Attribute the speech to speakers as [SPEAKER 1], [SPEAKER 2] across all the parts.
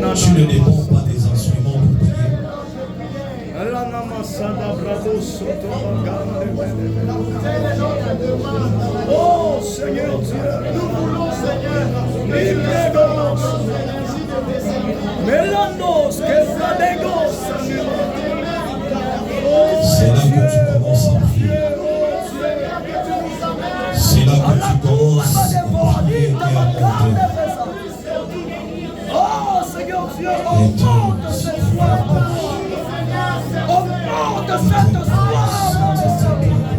[SPEAKER 1] Tu ne dépends pas des instruments pour prier.
[SPEAKER 2] Oh Seigneur Dieu, nous voulons Seigneur,
[SPEAKER 1] c'est là que tu commences à prier. C'est là que tu commences à prier et à compter.
[SPEAKER 2] Oh Seigneur Dieu, augmente cette soif, augmente cette soif.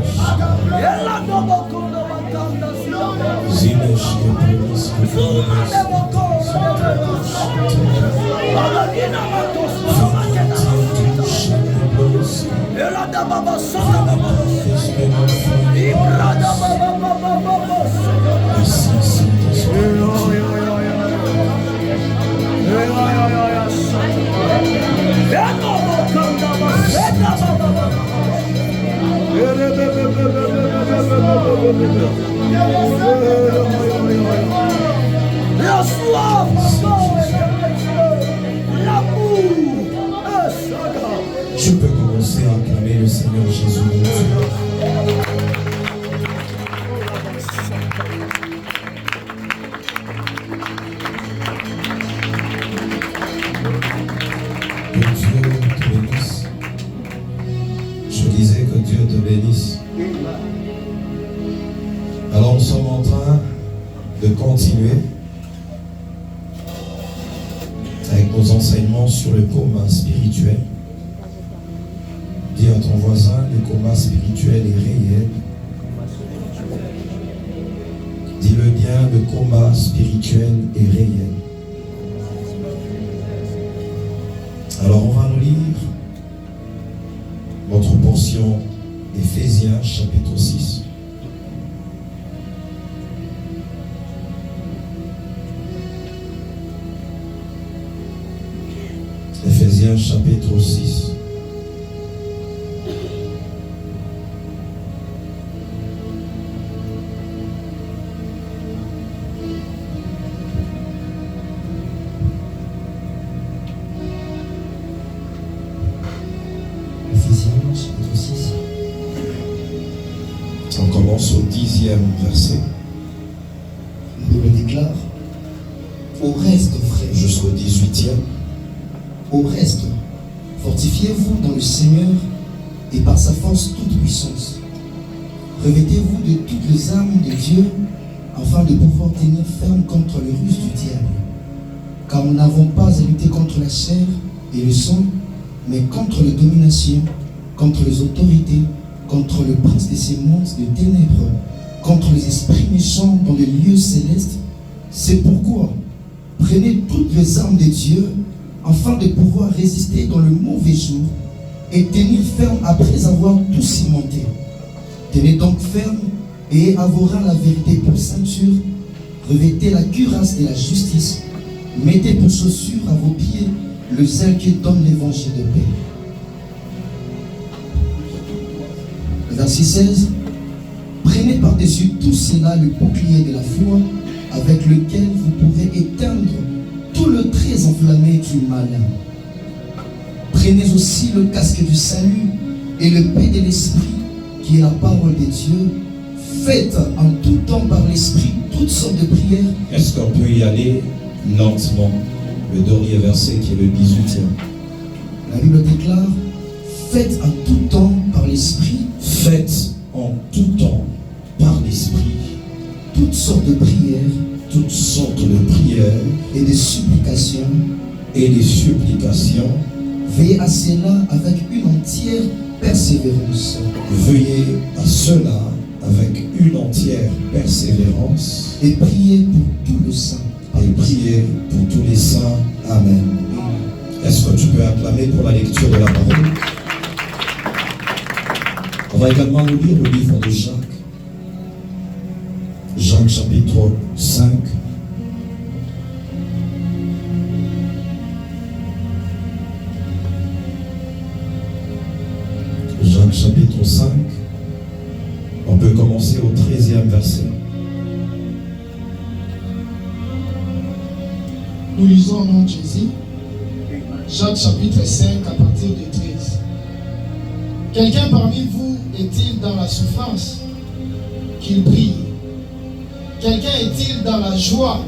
[SPEAKER 2] La soif, l'amour.
[SPEAKER 1] Tu peux commencer à acclamer le Seigneur Jésus. Que Dieu te bénisse. Je disais que Dieu te bénisse. Alors nous sommes en train de continuer avec nos enseignements sur le coma spirituel. Dis à ton voisin, le coma spirituel est réel. Dis-le bien, le coma spirituel est réel. Alors on va nous lire notre portion Éphésiens chapitre 6. Éphésiens chapitre 6.
[SPEAKER 3] Éphésiens chapitre 6.
[SPEAKER 1] On commence au 10e verset.
[SPEAKER 3] La Bible déclare: au reste, frères,
[SPEAKER 1] Jusqu'au 18e.
[SPEAKER 3] au reste, fortifiez-vous dans le Seigneur et par sa force toute puissance. Revêtez-vous de toutes les armes de Dieu afin de pouvoir tenir ferme contre les ruses du diable. Car nous n'avons pas à lutter contre la chair et le sang, mais contre les dominations, contre les autorités, contre le prince de ces mondes de ténèbres, contre les esprits méchants dans les lieux célestes. C'est pourquoi prenez toutes les armes de Dieu afin de pouvoir résister dans le mauvais jour et tenir ferme après avoir tout cimenté. Tenez donc ferme et avoir la vérité pour ceinture, revêtez la cuirasse de la justice, mettez pour chaussure à vos pieds le zèle qui donne l'évangile de paix. Verset 16. Prenez par-dessus tout cela le bouclier de la foi avec lequel vous pourrez éteindre tout le trait enflammé du malin. Prenez aussi le casque du salut et le paix de l'esprit qui est la parole de Dieu. Faites en tout temps par l'esprit toutes sortes de prières.
[SPEAKER 1] Est-ce qu'on peut y aller lentement? Le dernier verset qui est le 18e.
[SPEAKER 3] La Bible déclare: faites en tout temps par l'esprit.
[SPEAKER 1] Faites en tout temps par l'esprit
[SPEAKER 3] Toutes sortes de prières
[SPEAKER 1] toutes sortes de prières
[SPEAKER 3] et de supplications.
[SPEAKER 1] et des supplications.
[SPEAKER 3] Veillez à cela avec une entière persévérance.
[SPEAKER 1] Veuillez à cela avec une entière persévérance
[SPEAKER 3] Et priez pour tout le saint.
[SPEAKER 1] et priez pour tous les saints. Amen. Est-ce que tu peux acclamer pour la lecture de la parole? On va également nous lire le livre de Jacques. Jacques chapitre 5. Jacques chapitre 5. On peut commencer au 13e verset.
[SPEAKER 4] Nous lisons au nom de Jésus. Jacques chapitre 5 à partir de 13. Quelqu'un parmi vous est-il dans la souffrance? Qu'il prie. Quelqu'un est-il dans la joie?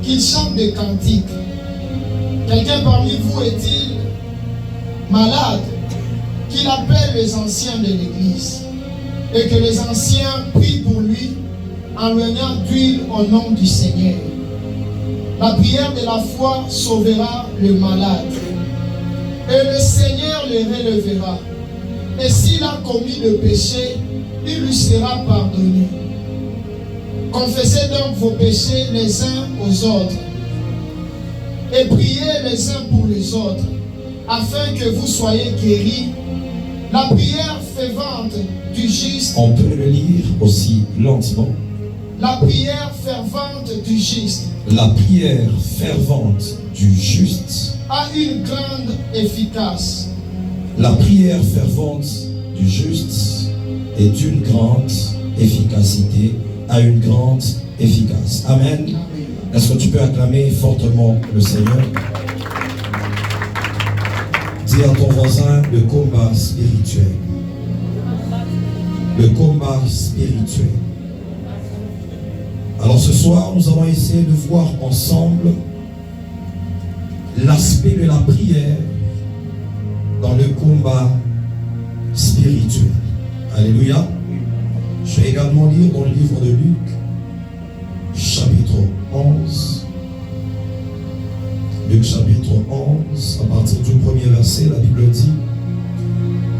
[SPEAKER 4] Qu'il chante des cantiques. Quelqu'un parmi vous est-il malade? Qu'il appelle les anciens de l'église et que les anciens prient pour lui en lui donnant d'huile au nom du Seigneur. La prière de la foi sauvera le malade et le Seigneur le relèvera. Et s'il a commis le péché, il lui sera pardonné. Confessez donc vos péchés les uns aux autres et priez les uns pour les autres afin que vous soyez guéris. La prière fervente du juste.
[SPEAKER 1] On peut le lire aussi lentement.
[SPEAKER 4] La prière fervente du juste.
[SPEAKER 1] La prière fervente du juste
[SPEAKER 4] A une grande efficace.
[SPEAKER 1] La prière fervente du juste est d'une grande efficacité, a une grande efficace. Amen.
[SPEAKER 4] Amen.
[SPEAKER 1] Est-ce que tu peux acclamer fortement le Seigneur? Dis à ton voisin le combat spirituel. Le combat spirituel. Alors ce soir, nous allons essayer de voir ensemble l'aspect de la prière dans le combat spirituel. Alléluia. Je vais également lire dans le livre de Luc, chapitre 11. Luc chapitre 11, à partir du premier verset, la Bible dit: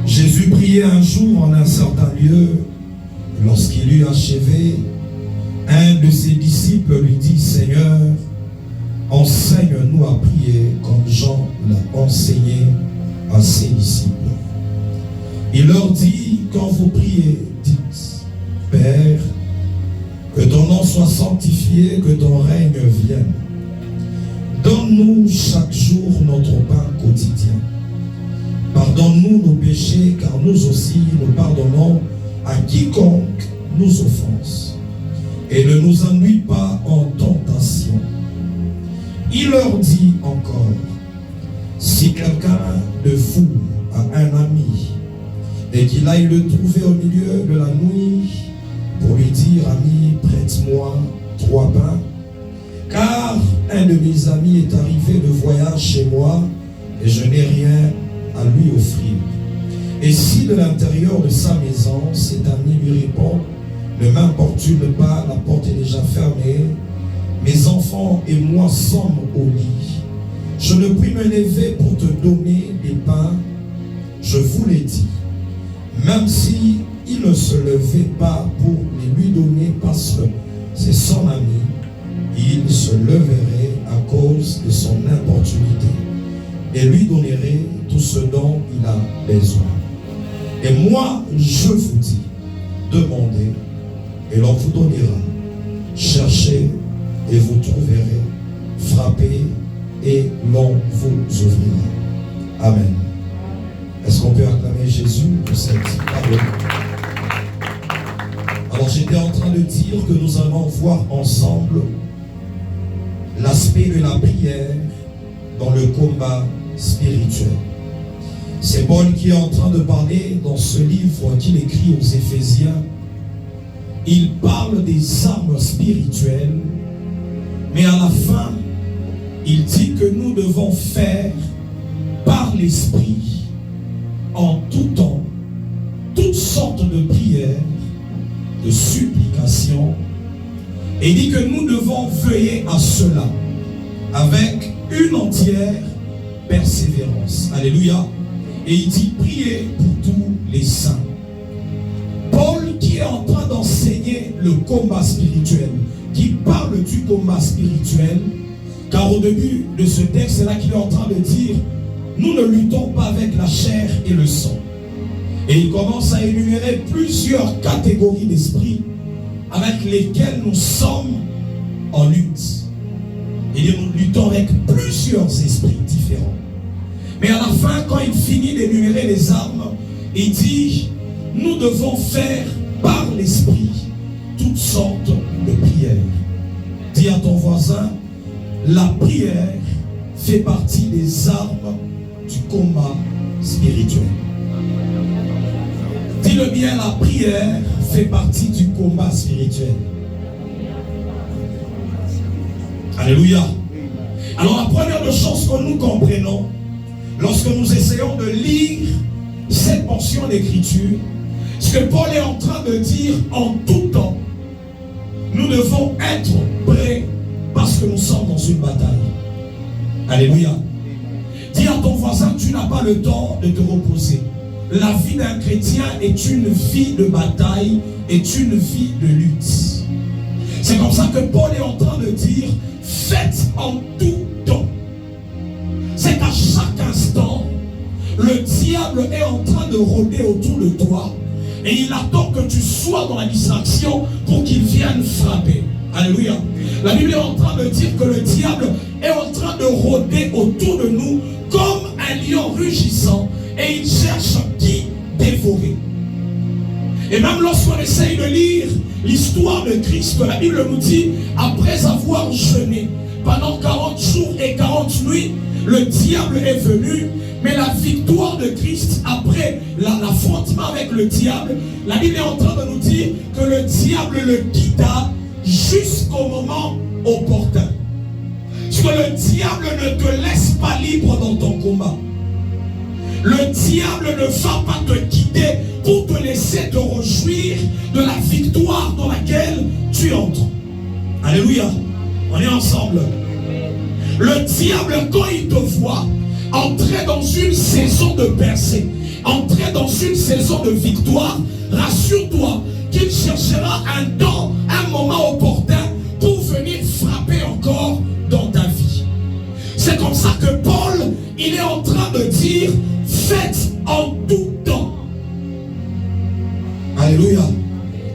[SPEAKER 1] Jésus priait un jour en un certain lieu. Lorsqu'il eut achevé, un de ses disciples lui dit: Seigneur, enseigne-nous à prier comme Jean l'a enseigné à ses disciples. Il leur dit: quand vous priez, dites: Père, que ton nom soit sanctifié, que ton règne vienne. Donne-nous chaque jour notre pain quotidien. Pardonne-nous nos péchés, car nous aussi nous pardonnons à quiconque nous offense. Et ne nous ennuie pas en tentation. Il leur dit encore: si quelqu'un de fou a un ami et qu'il aille le trouver au milieu de la nuit pour lui dire: ami, prête-moi 3 pains, car un de mes amis est arrivé de voyage chez moi et je n'ai rien à lui offrir. Et si de l'intérieur de sa maison, cet ami lui répond: ne m'importune pas, la porte est déjà fermée, mes enfants et moi sommes au lit, je ne puis me lever pour te donner des pains, je vous l'ai dit, même si il ne se levait pas pour les lui donner parce que c'est son ami, il se leverait à cause de son importunité et lui donnerait tout ce dont il a besoin. Et moi, je vous dis, demandez et l'on vous donnera, cherchez et vous trouverez, frappez et l'on vous ouvrira. Amen. Est-ce qu'on peut acclamer Jésus pour cette parole? Alors j'étais en train de dire que nous allons voir ensemble l'aspect de la prière dans le combat spirituel. C'est Paul qui est en train de parler dans ce livre qu'il écrit aux Éphésiens. Il parle des armes spirituelles, mais à la fin, il dit que nous devons faire par l'Esprit, en tout temps, toutes sortes de prières, de supplications, et il dit que nous devons veiller à cela avec une entière persévérance. Alléluia. Et il dit: priez pour tous les saints. Paul, qui est en train d'enseigner le combat spirituel, qui parle du combat spirituel, car au début de ce texte, c'est là qu'il est en train de dire: nous ne luttons pas avec la chair et le sang. Et il commence à énumérer plusieurs catégories d'esprits avec lesquels nous sommes en lutte. Et nous luttons avec plusieurs esprits différents. Mais à la fin, quand il finit d'énumérer les armes, il dit: nous devons faire par l'Esprit toutes sortes de prières. Dis à ton voisin: la prière fait partie des armes du combat spirituel. Dis-le bien, la prière fait partie du combat spirituel. Alléluia. Alors la première des choses que nous comprenons, lorsque nous essayons de lire cette portion d'écriture, ce que Paul est en train de dire en tout temps, nous devons être prêts parce que nous sommes dans une bataille. Alléluia. Dis à ton voisin, tu n'as pas le temps de te reposer. La vie d'un chrétien est une vie de bataille, est une vie de lutte. C'est comme ça que Paul est en train de dire, faites en tout temps. C'est qu'à chaque instant, le diable est en train de rôder autour de toi et il attend que tu sois dans la distraction pour qu'il vienne frapper. Alléluia. La Bible est en train de dire que le diable est en train de rôder autour de nous comme un lion rugissant et il cherche qui dévorer. Et même lorsqu'on essaye de lire l'histoire de Christ, la Bible nous dit, après avoir jeûné pendant 40 jours et 40 nuits, le diable est venu, mais la victoire de Christ après l'affrontement avec le diable, la Bible est en train de nous dire que le diable le quitta jusqu'au moment opportun. Parce que le diable ne te laisse pas libre dans ton combat. Le diable ne va pas te quitter pour te laisser te réjouir de la victoire dans laquelle tu entres. Alléluia. On est ensemble. Le diable, quand il te voit entrer dans une saison de percée, entrer dans une saison de victoire, rassure-toi qu'il cherchera un temps, un moment opportun pour venir frapper encore dans ta vie. C'est comme ça que Paul, il est en train de dire, faites en tout temps. Alléluia.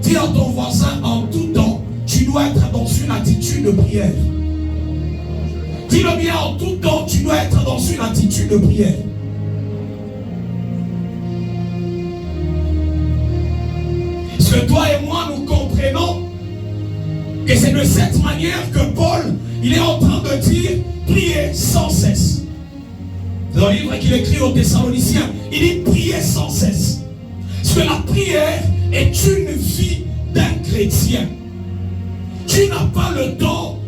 [SPEAKER 1] Dis à ton voisin, en tout temps, tu dois être dans une attitude de prière. Dis-le bien, en tout temps, tu dois être dans une attitude de prière. Parce que toi et moi, nous comprenons que c'est de cette manière que Paul, il est en train de dire, priez sans cesse. Dans le livre qu'il écrit aux Thessaloniciens, il dit priez sans cesse. Parce que la prière est une vie d'un chrétien. Tu n'as pas le temps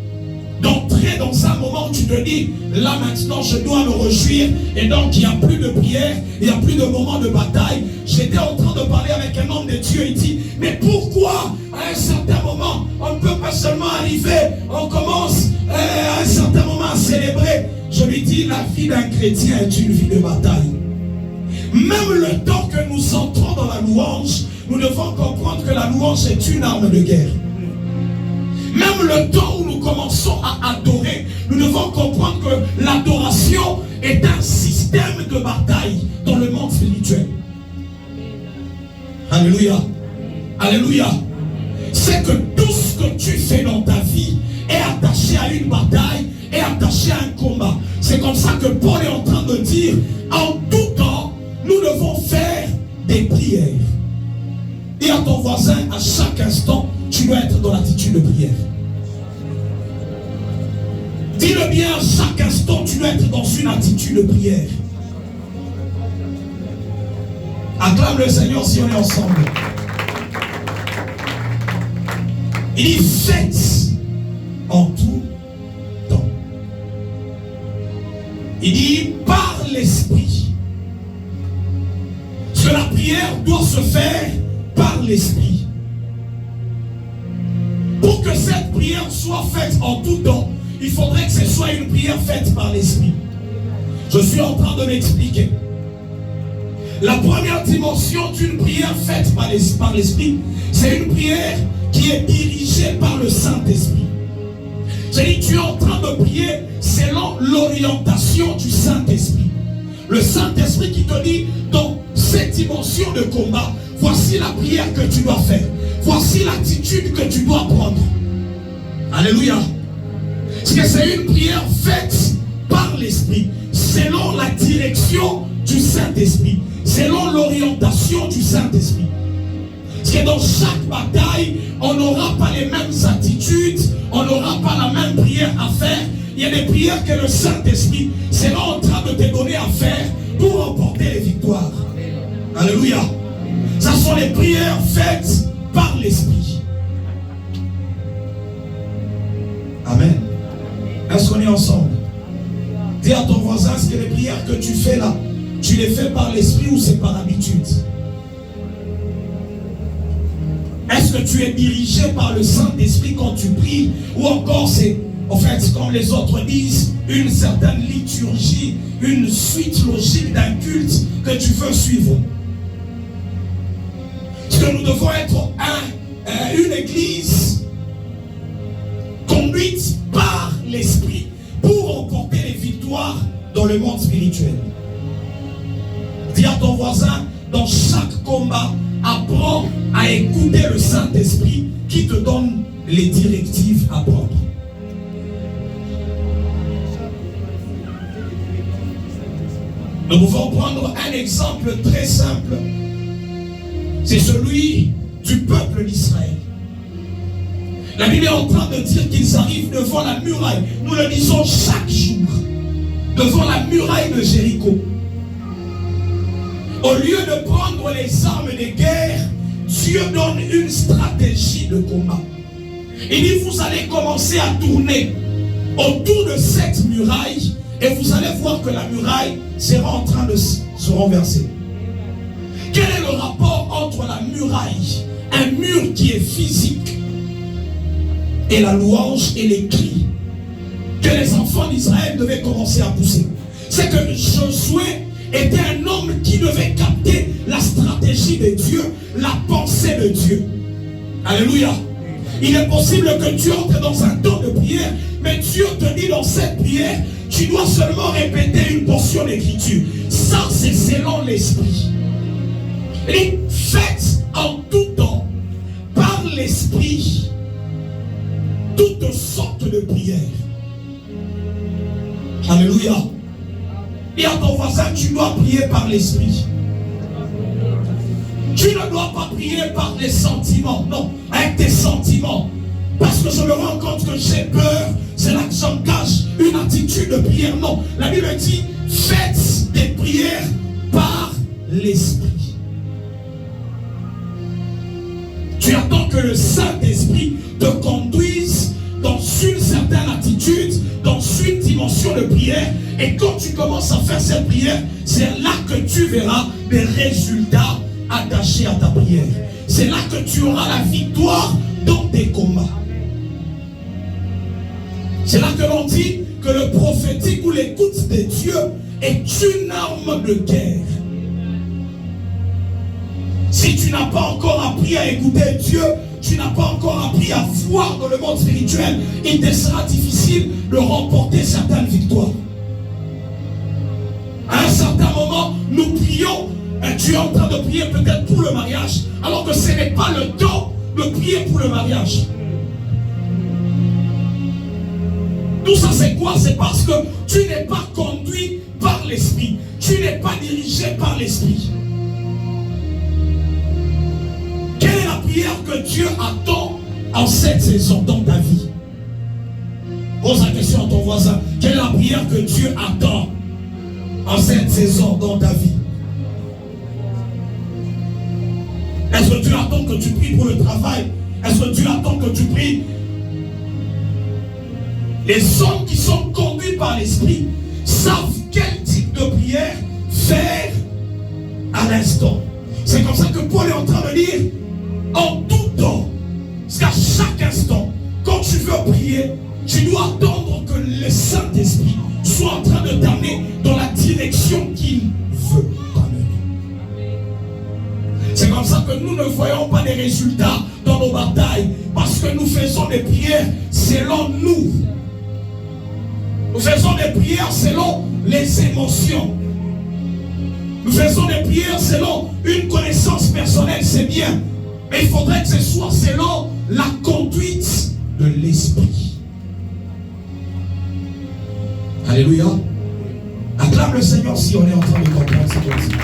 [SPEAKER 1] d'entrer dans un moment où tu te dis, là maintenant je dois me réjouir, et donc il n'y a plus de prière, il n'y a plus de moment de bataille. J'étais en train de parler avec un homme de Dieu, il dit, mais pourquoi à un certain moment, on ne peut pas seulement arriver, on commence à un certain moment à célébrer. Je lui dis, la vie d'un chrétien est une vie de bataille. Même le temps que nous entrons dans la louange, nous devons comprendre que la louange est une arme de guerre. Même le temps où nous commençons à adorer, nous devons comprendre que l'adoration est un système de bataille dans le monde spirituel. Alléluia. Alléluia. C'est que tout ce que tu fais dans ta vie est attaché à une bataille, est attaché à un combat. C'est comme ça que Paul est en train de dire, en tout temps, nous devons faire des prières. Et à ton voisin, à chaque instant, tu dois être dans l'attitude de prière. Dis-le bien, à chaque instant, tu dois être dans une attitude de prière. Acclame le Seigneur si on est ensemble. Il dit, faites en tout temps. Il dit, par l'esprit. Parce que la prière doit se faire par l'esprit. Pour que cette prière soit faite en tout temps, il faudrait que ce soit une prière faite par l'esprit. Je suis en train de m'expliquer. La première dimension d'une prière faite par l'esprit, c'est une prière qui est dirigée par le Saint-Esprit. C'est-à-dire, tu es en train de prier selon l'orientation du Saint-Esprit. Le Saint-Esprit qui te dit, dans cette dimension de combat, voici la prière que tu dois faire. Voici l'attitude que tu dois prendre. Alléluia. Parce que c'est une prière faite par l'Esprit, selon la direction du Saint-Esprit, selon l'orientation du Saint-Esprit. Parce que dans chaque bataille, on n'aura pas les mêmes attitudes, on n'aura pas la même prière à faire, il y a des prières que le Saint-Esprit sera en train de te donner à faire pour remporter les victoires. Alléluia. Ce sont les prières faites par l'Esprit. Amen. Est-ce qu'on est ensemble? Dis à ton voisin, est-ce que les prières que tu fais là, tu les fais par l'Esprit ou c'est par habitude? Est-ce que tu es dirigé par le Saint-Esprit quand tu pries? Ou encore c'est, en fait, comme les autres disent, une certaine liturgie, une suite logique d'un culte que tu veux suivre? Parce que nous devons être une église conduite par l'Esprit pour remporter les victoires dans le monde spirituel. Dis à ton voisin, dans chaque combat, apprends à écouter le Saint-Esprit qui te donne les directives à prendre. Nous pouvons prendre un exemple très simple. C'est celui du peuple d'Israël. La Bible est en train de dire qu'ils arrivent devant la muraille. Nous le disons chaque jour. Devant la muraille de Jéricho. Au lieu de prendre les armes de guerre, Dieu donne une stratégie de combat. Il dit, vous allez commencer à tourner autour de cette muraille et vous allez voir que la muraille sera en train de se renverser. Quel est le rapport entre la muraille, un mur qui est physique, et la louange et les cris que les enfants d'Israël devaient commencer à pousser? C'est que Josué était un homme qui devait capter la stratégie de Dieu, la pensée de Dieu. Alléluia. Il est possible que tu entres dans un temps de prière, mais Dieu te dit dans cette prière, tu dois seulement répéter une portion d'écriture. Ça, c'est selon l'Esprit. Et faites en tout temps, par l'Esprit, toutes sortes de prières. Alléluia. Et à ton voisin, tu dois prier par l'Esprit. Tu ne dois pas prier par les sentiments. Non, avec tes sentiments. Parce que je me rends compte que j'ai peur. C'est là que j'engage une attitude de prière. Non, la Bible dit, faites des prières par l'Esprit. Tu attends que le Saint-Esprit te conduise dans une certaine attitude, dans une dimension de prière. Et quand tu commences à faire cette prière, c'est là que tu verras des résultats attachés à ta prière. C'est là que tu auras la victoire dans tes combats. C'est là que l'on dit que le prophétique ou l'écoute de Dieu est une arme de guerre. Si tu n'as pas encore appris à écouter Dieu, tu n'as pas encore appris à voir dans le monde spirituel, il te sera difficile de remporter certaines victoires. À un certain moment, nous prions, et tu es en train de prier peut-être pour le mariage, alors que ce n'est pas le temps de prier pour le mariage. Tout ça c'est quoi? C'est parce que tu n'es pas conduit par l'Esprit. Tu n'es pas dirigé par l'Esprit. Quelle est la prière que Dieu attend en cette saison dans ta vie? Pose la question à ton voisin. Quelle est la prière que Dieu attend en cette saison dans ta vie? Est-ce que Dieu attend que tu pries pour le travail? Est-ce que Dieu attend que tu pries? Les hommes qui sont conduits par l'Esprit savent quel type de prière faire à l'instant. C'est comme ça que Paul est en train de dire en tout temps, parce qu'à chaque instant, quand tu veux prier, tu dois attendre que le Saint-Esprit soit en train de t'amener dans la direction qu'il veut t'amener. C'est comme ça que nous ne voyons pas les résultats dans nos batailles, parce que nous faisons des prières selon nous. Nous faisons des prières selon les émotions. Nous faisons des prières selon une connaissance personnelle, c'est bien. Mais il faudrait que ce soit selon la conduite de l'Esprit. Alléluia. Acclame le Seigneur si on est en train de comprendre ce qu'on dit.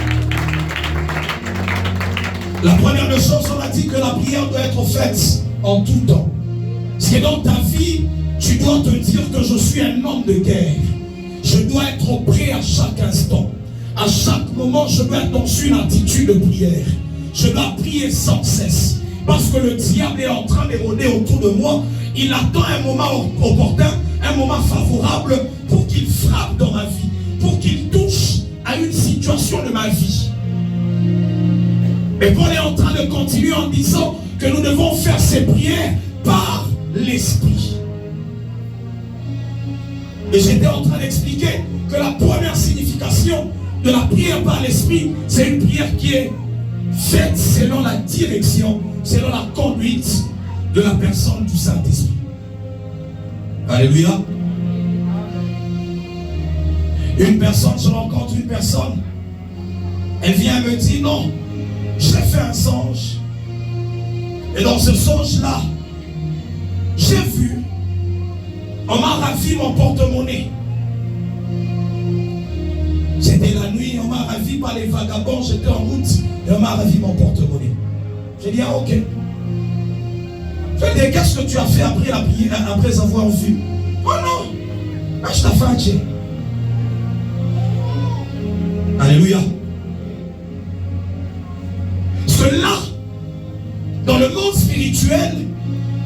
[SPEAKER 1] La première des choses, on a dit que la prière doit être faite en tout temps. C'est dans ta vie, tu dois te dire que je suis un homme de guerre. Je dois être prêt à chaque instant. À chaque moment, je dois être dans une attitude de prière. Je dois prier sans cesse. Parce que le diable est en train d'éroder autour de moi. Il attend un moment opportun, un moment favorable pour qu'il frappe dans ma vie, pour qu'il touche à une situation de ma vie. Mais Paul est en train de continuer en disant que nous devons faire ces prières par l'Esprit. Et j'étais en train d'expliquer que la première signification de la prière par l'Esprit, c'est une prière qui est faite selon la direction, selon la conduite de la personne du Saint-Esprit. Alléluia. Une personne, je rencontre une personne, elle vient me dire non, j'ai fait un songe. Et dans ce songe-là, j'ai vu, on m'a ravi mon porte-monnaie. C'était la nuit, on m'a ravi par les vagabonds, j'étais en route et on m'a ravi mon porte-monnaie. J'ai dit, ah ok. Je lui ai dit, qu'est-ce que tu as fait après la prière, après avoir vu? Oh non, je t'ai fait un Dieu. Alléluia. Cela, dans le monde spirituel,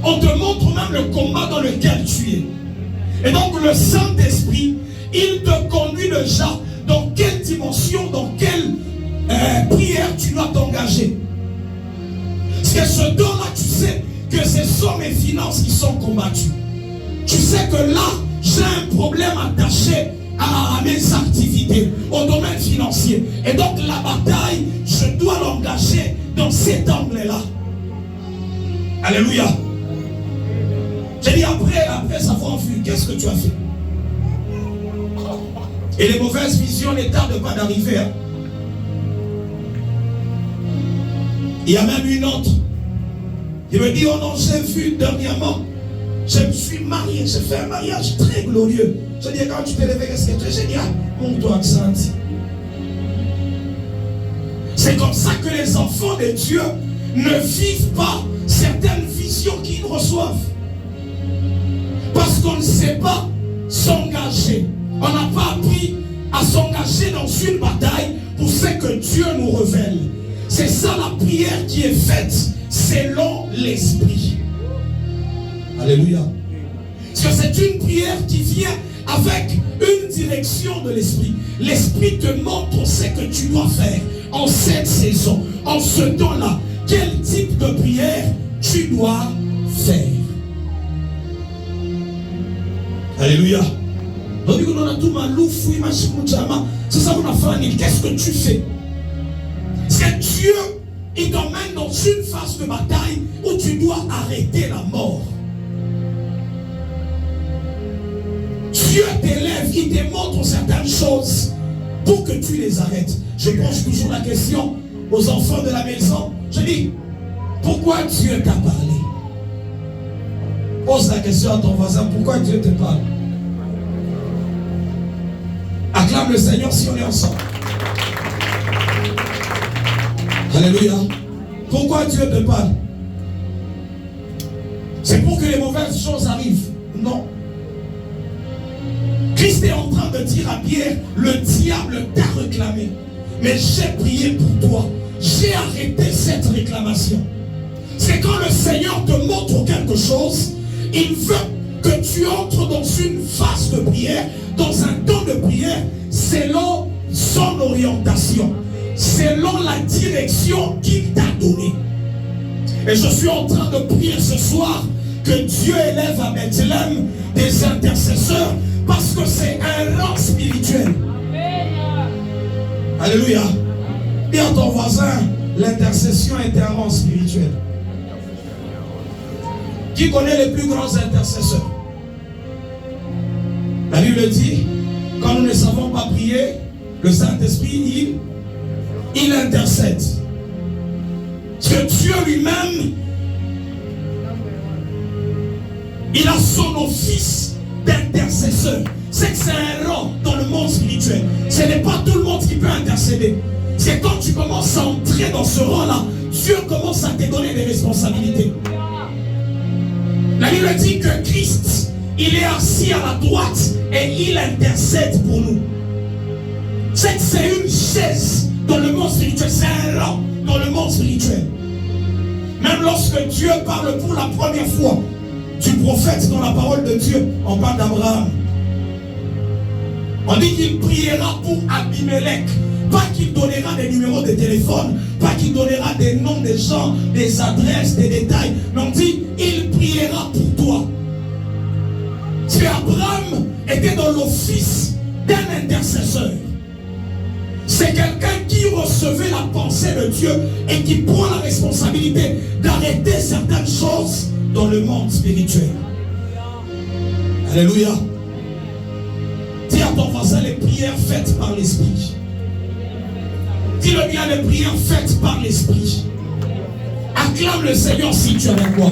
[SPEAKER 1] on te montre même le combat dans lequel tu es. Et donc le Saint-Esprit, il te conduit déjà dans quelle dimension, dans quelle prière tu dois t'engager. Parce que ce don-là, tu sais que ce sont mes finances qui sont combattues. Tu sais que là, j'ai un problème attaché à mes activités, au domaine financier. Et donc la bataille, je dois l'engager dans cet angle-là. Alléluia. J'ai dit après avoir vu, qu'est-ce que tu as fait? Et les mauvaises visions ne tardent pas d'arriver. Hein? Il y a même une autre. Il me dit, oh non, j'ai vu dernièrement, je me suis marié, j'ai fait un mariage très glorieux. Je dis, quand tu t'es levé, qu'est-ce que tu es? J'ai dit, ah, montre-toi accent. C'est comme ça que les enfants de Dieu ne vivent pas certaines visions qu'ils reçoivent. Parce qu'on ne sait pas s'engager. On n'a pas appris à s'engager dans une bataille pour ce que Dieu nous révèle. C'est ça la prière qui est faite selon l'Esprit. Alléluia. Parce que c'est une prière qui vient avec une direction de l'Esprit. L'Esprit te montre ce que tu dois faire en cette saison, en ce temps-là. Quel type de prière tu dois faire. Alléluia. C'est ça qu'on a fait. Qu'est-ce que tu fais? C'est Dieu, il t'emmène dans une phase de bataille où tu dois arrêter la mort. Dieu t'élève, il te montre certaines choses pour que tu les arrêtes. Je pose toujours la question aux enfants de la maison. Je dis, pourquoi Dieu t'a parlé? Pose la question à ton voisin, pourquoi Dieu te parle? Acclame le Seigneur si on est ensemble. Alléluia. Pourquoi Dieu te parle? C'est pour que les mauvaises choses arrivent? Non. Christ est en train de dire à Pierre, le diable t'a réclamé. Mais j'ai prié pour toi. J'ai arrêté cette réclamation. C'est quand le Seigneur te montre quelque chose, il veut que tu entres dans une phase de prière, dans un temps de prière, selon son orientation, selon la direction qu'il t'a donnée. Et je suis en train de prier ce soir que Dieu élève à Bethléem des intercesseurs, parce que c'est un rang spirituel. Alléluia. Dis à ton voisin, l'intercession est un rang spirituel. Qui connaît les plus grands intercesseurs? La Bible dit, quand nous ne savons pas prier, le Saint-Esprit, il intercède. Parce que Dieu lui-même, il a son office d'intercesseur. C'est que c'est un rang dans le monde spirituel. Ce n'est pas tout le monde qui peut intercéder. C'est quand tu commences à entrer dans ce rang-là, Dieu commence à te donner des responsabilités. La Bible dit que Christ il est assis à la droite et il intercède pour nous. C'est une chaise dans le monde spirituel, c'est un rang dans le monde spirituel. Même lorsque Dieu parle pour la première fois du prophète dans la parole de Dieu, on parle d'Abraham. On dit qu'il priera pour Abimelech. Pas qu'il donnera des numéros de téléphone, pas qu'il donnera des noms des gens, des adresses, des détails. Mais on dit, il priera pour toi. Si Abraham était dans l'office d'un intercesseur, c'est quelqu'un qui recevait la pensée de Dieu et qui prend la responsabilité d'arrêter certaines choses dans le monde spirituel. Alléluia. Dis à ton voisin les prières faites par l'Esprit. Dis-le bien, les prières faites par l'Esprit. Acclame le Seigneur si tu es avec moi.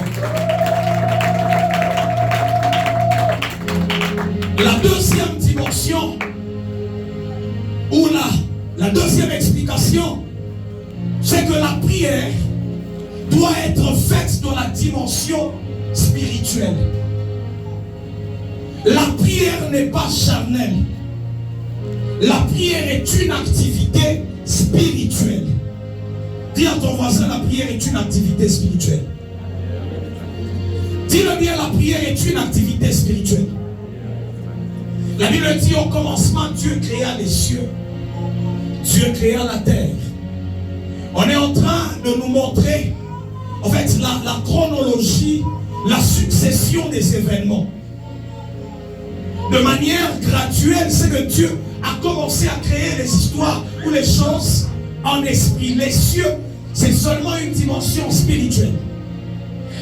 [SPEAKER 1] La deuxième dimension, ou la deuxième explication, c'est que la prière doit être faite dans la dimension spirituelle. La prière n'est pas charnelle. La prière est une activité spirituelle. Dis à ton voisin, la prière est une activité spirituelle. Dis-le bien, la prière est une activité spirituelle. La Bible dit au commencement, Dieu créa les cieux. Dieu créa la terre. On est en train de nous montrer, en fait, la chronologie, la succession des événements. De manière graduelle, c'est que Dieu a commencé à créer les histoires ou les choses en esprit. Les cieux, c'est seulement une dimension spirituelle.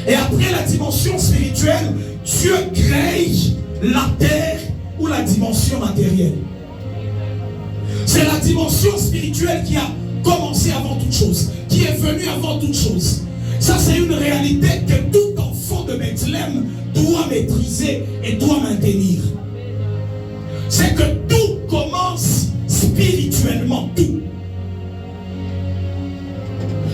[SPEAKER 1] Et après la dimension spirituelle, Dieu crée la terre ou la dimension matérielle. C'est la dimension spirituelle qui a commencé avant toute chose, qui est venue avant toute chose. Ça, c'est une réalité que tout enfant de Bethléem doit maîtriser et doit maintenir. C'est que tout commence spirituellement, tout.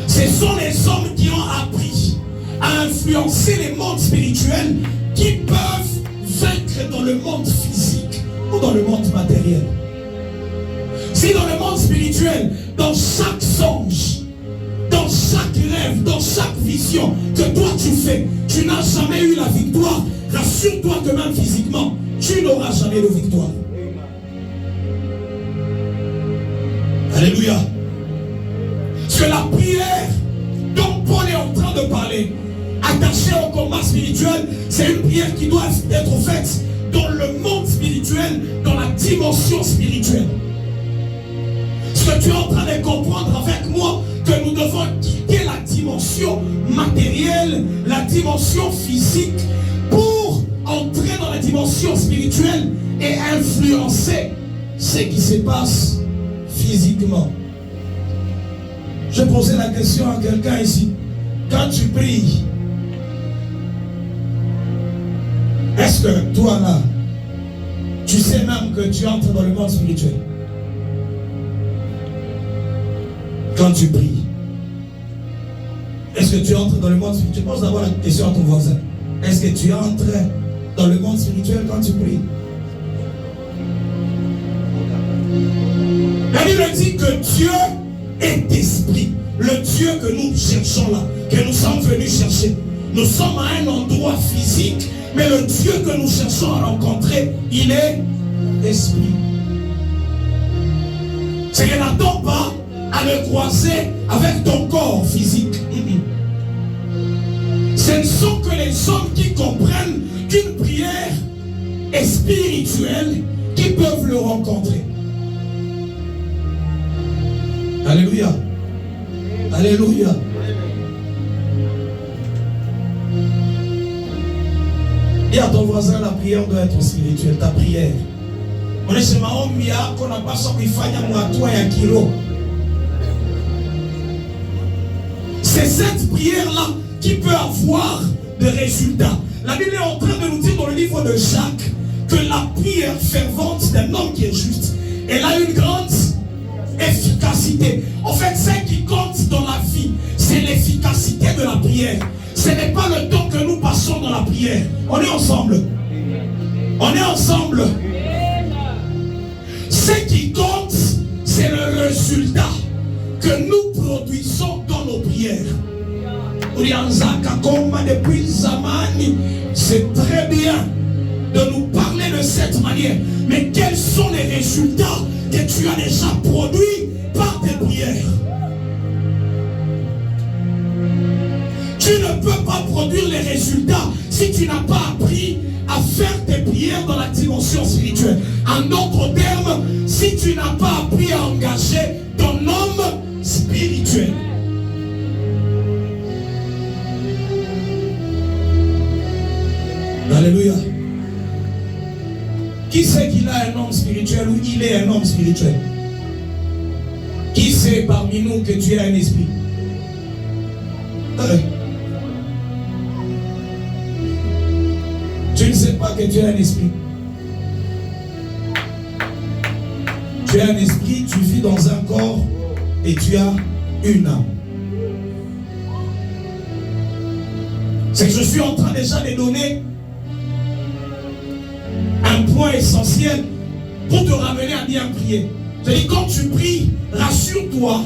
[SPEAKER 1] Ce sont les hommes qui ont appris à influencer les mondes spirituels qui peuvent vaincre dans le monde physique ou dans le monde matériel. Si dans le monde spirituel, dans chaque songe, dans chaque rêve, dans chaque vision que toi tu fais, tu n'as jamais eu la victoire, rassure-toi que même physiquement, tu n'auras jamais de victoire. Alléluia. Parce que la prière dont Paul est en train de parler, attachée au combat spirituel, c'est une prière qui doit être faite dans le monde spirituel, dans la dimension spirituelle. Ce que tu es en train de comprendre avec moi, que nous devons quitter la dimension matérielle, la dimension physique, pour entrer dans la dimension spirituelle et influencer ce qui se passe physiquement. Je posais la question à quelqu'un ici. Quand tu pries, est-ce que toi là, tu sais même que tu entres dans le monde spirituel? Quand tu pries, est-ce que tu entres dans le monde spirituel? Pose d'abord la question à ton voisin. Est-ce que tu entres dans le monde spirituel quand tu pries? La Bible dit que Dieu est esprit. Le Dieu que nous cherchons là, que nous sommes venus chercher. Nous sommes à un endroit physique, mais le Dieu que nous cherchons à rencontrer, il est esprit. C'est que n'attends pas à le croiser avec ton corps physique. Ce ne sont que les hommes qui comprennent qu'une prière est spirituelle qui peuvent le rencontrer. Alléluia. Alléluia. Dis à ton voisin, la prière doit être spirituelle. Ta prière. On est chez Maomia qu'on n'a pas sorti Fanya Mouatoua et Akiro. C'est cette prière-là qui peut avoir des résultats. La Bible est en train de nous dire dans le livre de Jacques que la prière fervente d'un homme qui est juste, elle a une grande efficacité. En fait, ce qui compte dans la vie, c'est l'efficacité de la prière. Ce n'est pas le temps que nous passons dans la prière. On est ensemble. On est ensemble. Ce qui compte, c'est le résultat que nous produisons dans nos prières. Depuis Zamani, c'est très bien de nous parler de cette manière. Mais quels sont les résultats que tu as déjà produits par tes prières? Tu ne peux pas produire les résultats si tu n'as pas appris à faire tes prières dans la dimension spirituelle. En d'autres termes, si tu n'as pas appris à engager ton homme spirituel. Alléluia. Qui sait qu'il a un homme spirituel ou il est un homme spirituel? Qui sait parmi nous que tu as un esprit? Tu ne sais pas que tu as un esprit. Tu as un esprit, tu vis dans un corps et tu as une âme. C'est que je suis en train déjà de donner un point essentiel pour te ramener à bien prier. C'est-à-dire quand tu pries, rassure-toi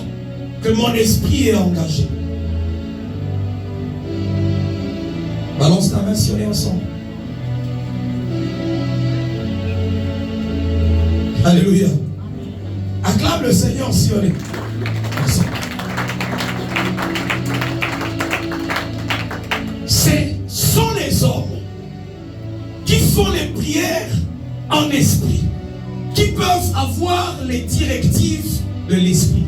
[SPEAKER 1] que mon esprit est engagé. Balance ta main si on est ensemble. Alléluia. Acclame le Seigneur si on est ensemble. Ce sont les hommes qui font les prières en esprit, qui peuvent avoir les directives de l'esprit.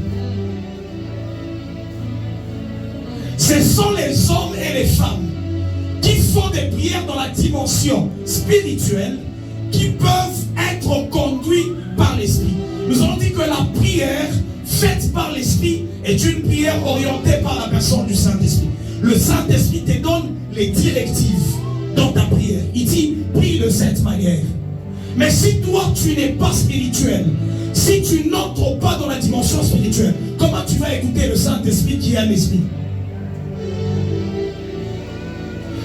[SPEAKER 1] Ce sont les hommes et les femmes qui font des prières dans la dimension spirituelle, qui peuvent être conduits par l'esprit. Nous avons dit que la prière faite par l'esprit est une prière orientée par la personne du Saint-Esprit. Le Saint-Esprit te donne les directives dans ta prière. Il dit, prie de cette manière. Mais si toi, tu n'es pas spirituel, si tu n'entres pas dans la dimension spirituelle, comment tu vas écouter le Saint-Esprit qui est un esprit?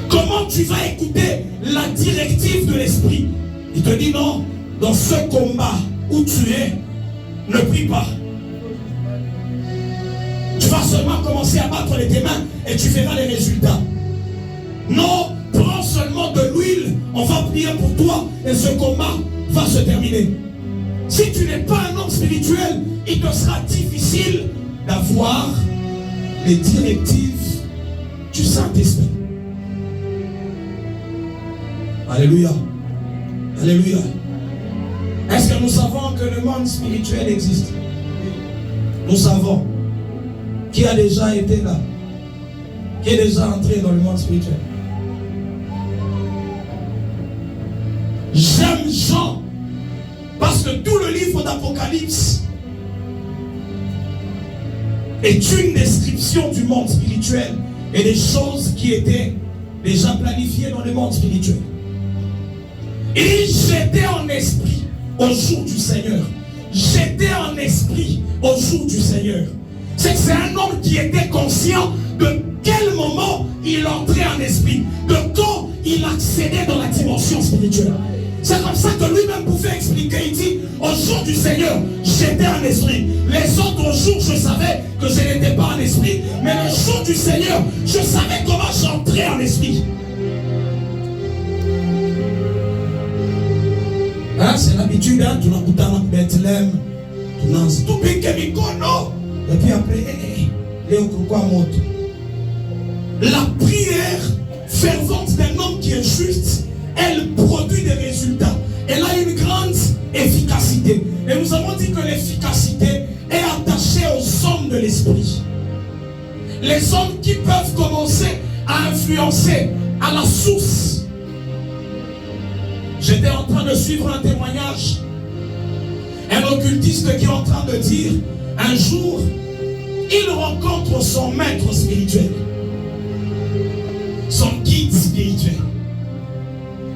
[SPEAKER 1] Comment tu vas écouter la directive de l'esprit? Il te dit non, dans ce combat où tu es, ne prie pas. Tu vas seulement commencer à battre tes mains et tu verras les résultats. Non, prends seulement de l'huile, on va prier pour toi et ce combat va se terminer. Si tu n'es pas un homme spirituel, il te sera difficile d'avoir les directives du Saint-Esprit. Alléluia. Alléluia. Est-ce que nous savons que le monde spirituel existe? Nous savons. Qui a déjà été là? Qui est déjà entré dans le monde spirituel? J'aime Jean parce que tout le livre d'Apocalypse est une description du monde spirituel et des choses qui étaient déjà planifiées dans le monde spirituel. Et j'étais en esprit au jour du Seigneur. J'étais en esprit au jour du Seigneur. C'est que c'est un homme qui était conscient de quel moment il entrait en esprit, de quand il accédait dans la dimension spirituelle. C'est comme ça que lui-même pouvait expliquer. Il dit, au jour du Seigneur, j'étais en esprit. Les autres jours, je savais que je n'étais pas en esprit. Mais le jour du Seigneur, je savais comment j'entrais en esprit. Hein, c'est l'habitude, hein, tu n'as pas dans Bethléem, tu n'as tout piqué Mikono. Et puis après, la prière fervente d'un homme qui est juste, elle produit des résultats. Elle a une grande efficacité. Et nous avons dit que l'efficacité est attachée aux hommes de l'esprit. Les hommes qui peuvent commencer à influencer à la source. J'étais en train de suivre un témoignage. Un occultiste qui est en train de dire, un jour, il rencontre son maître spirituel, son guide spirituel.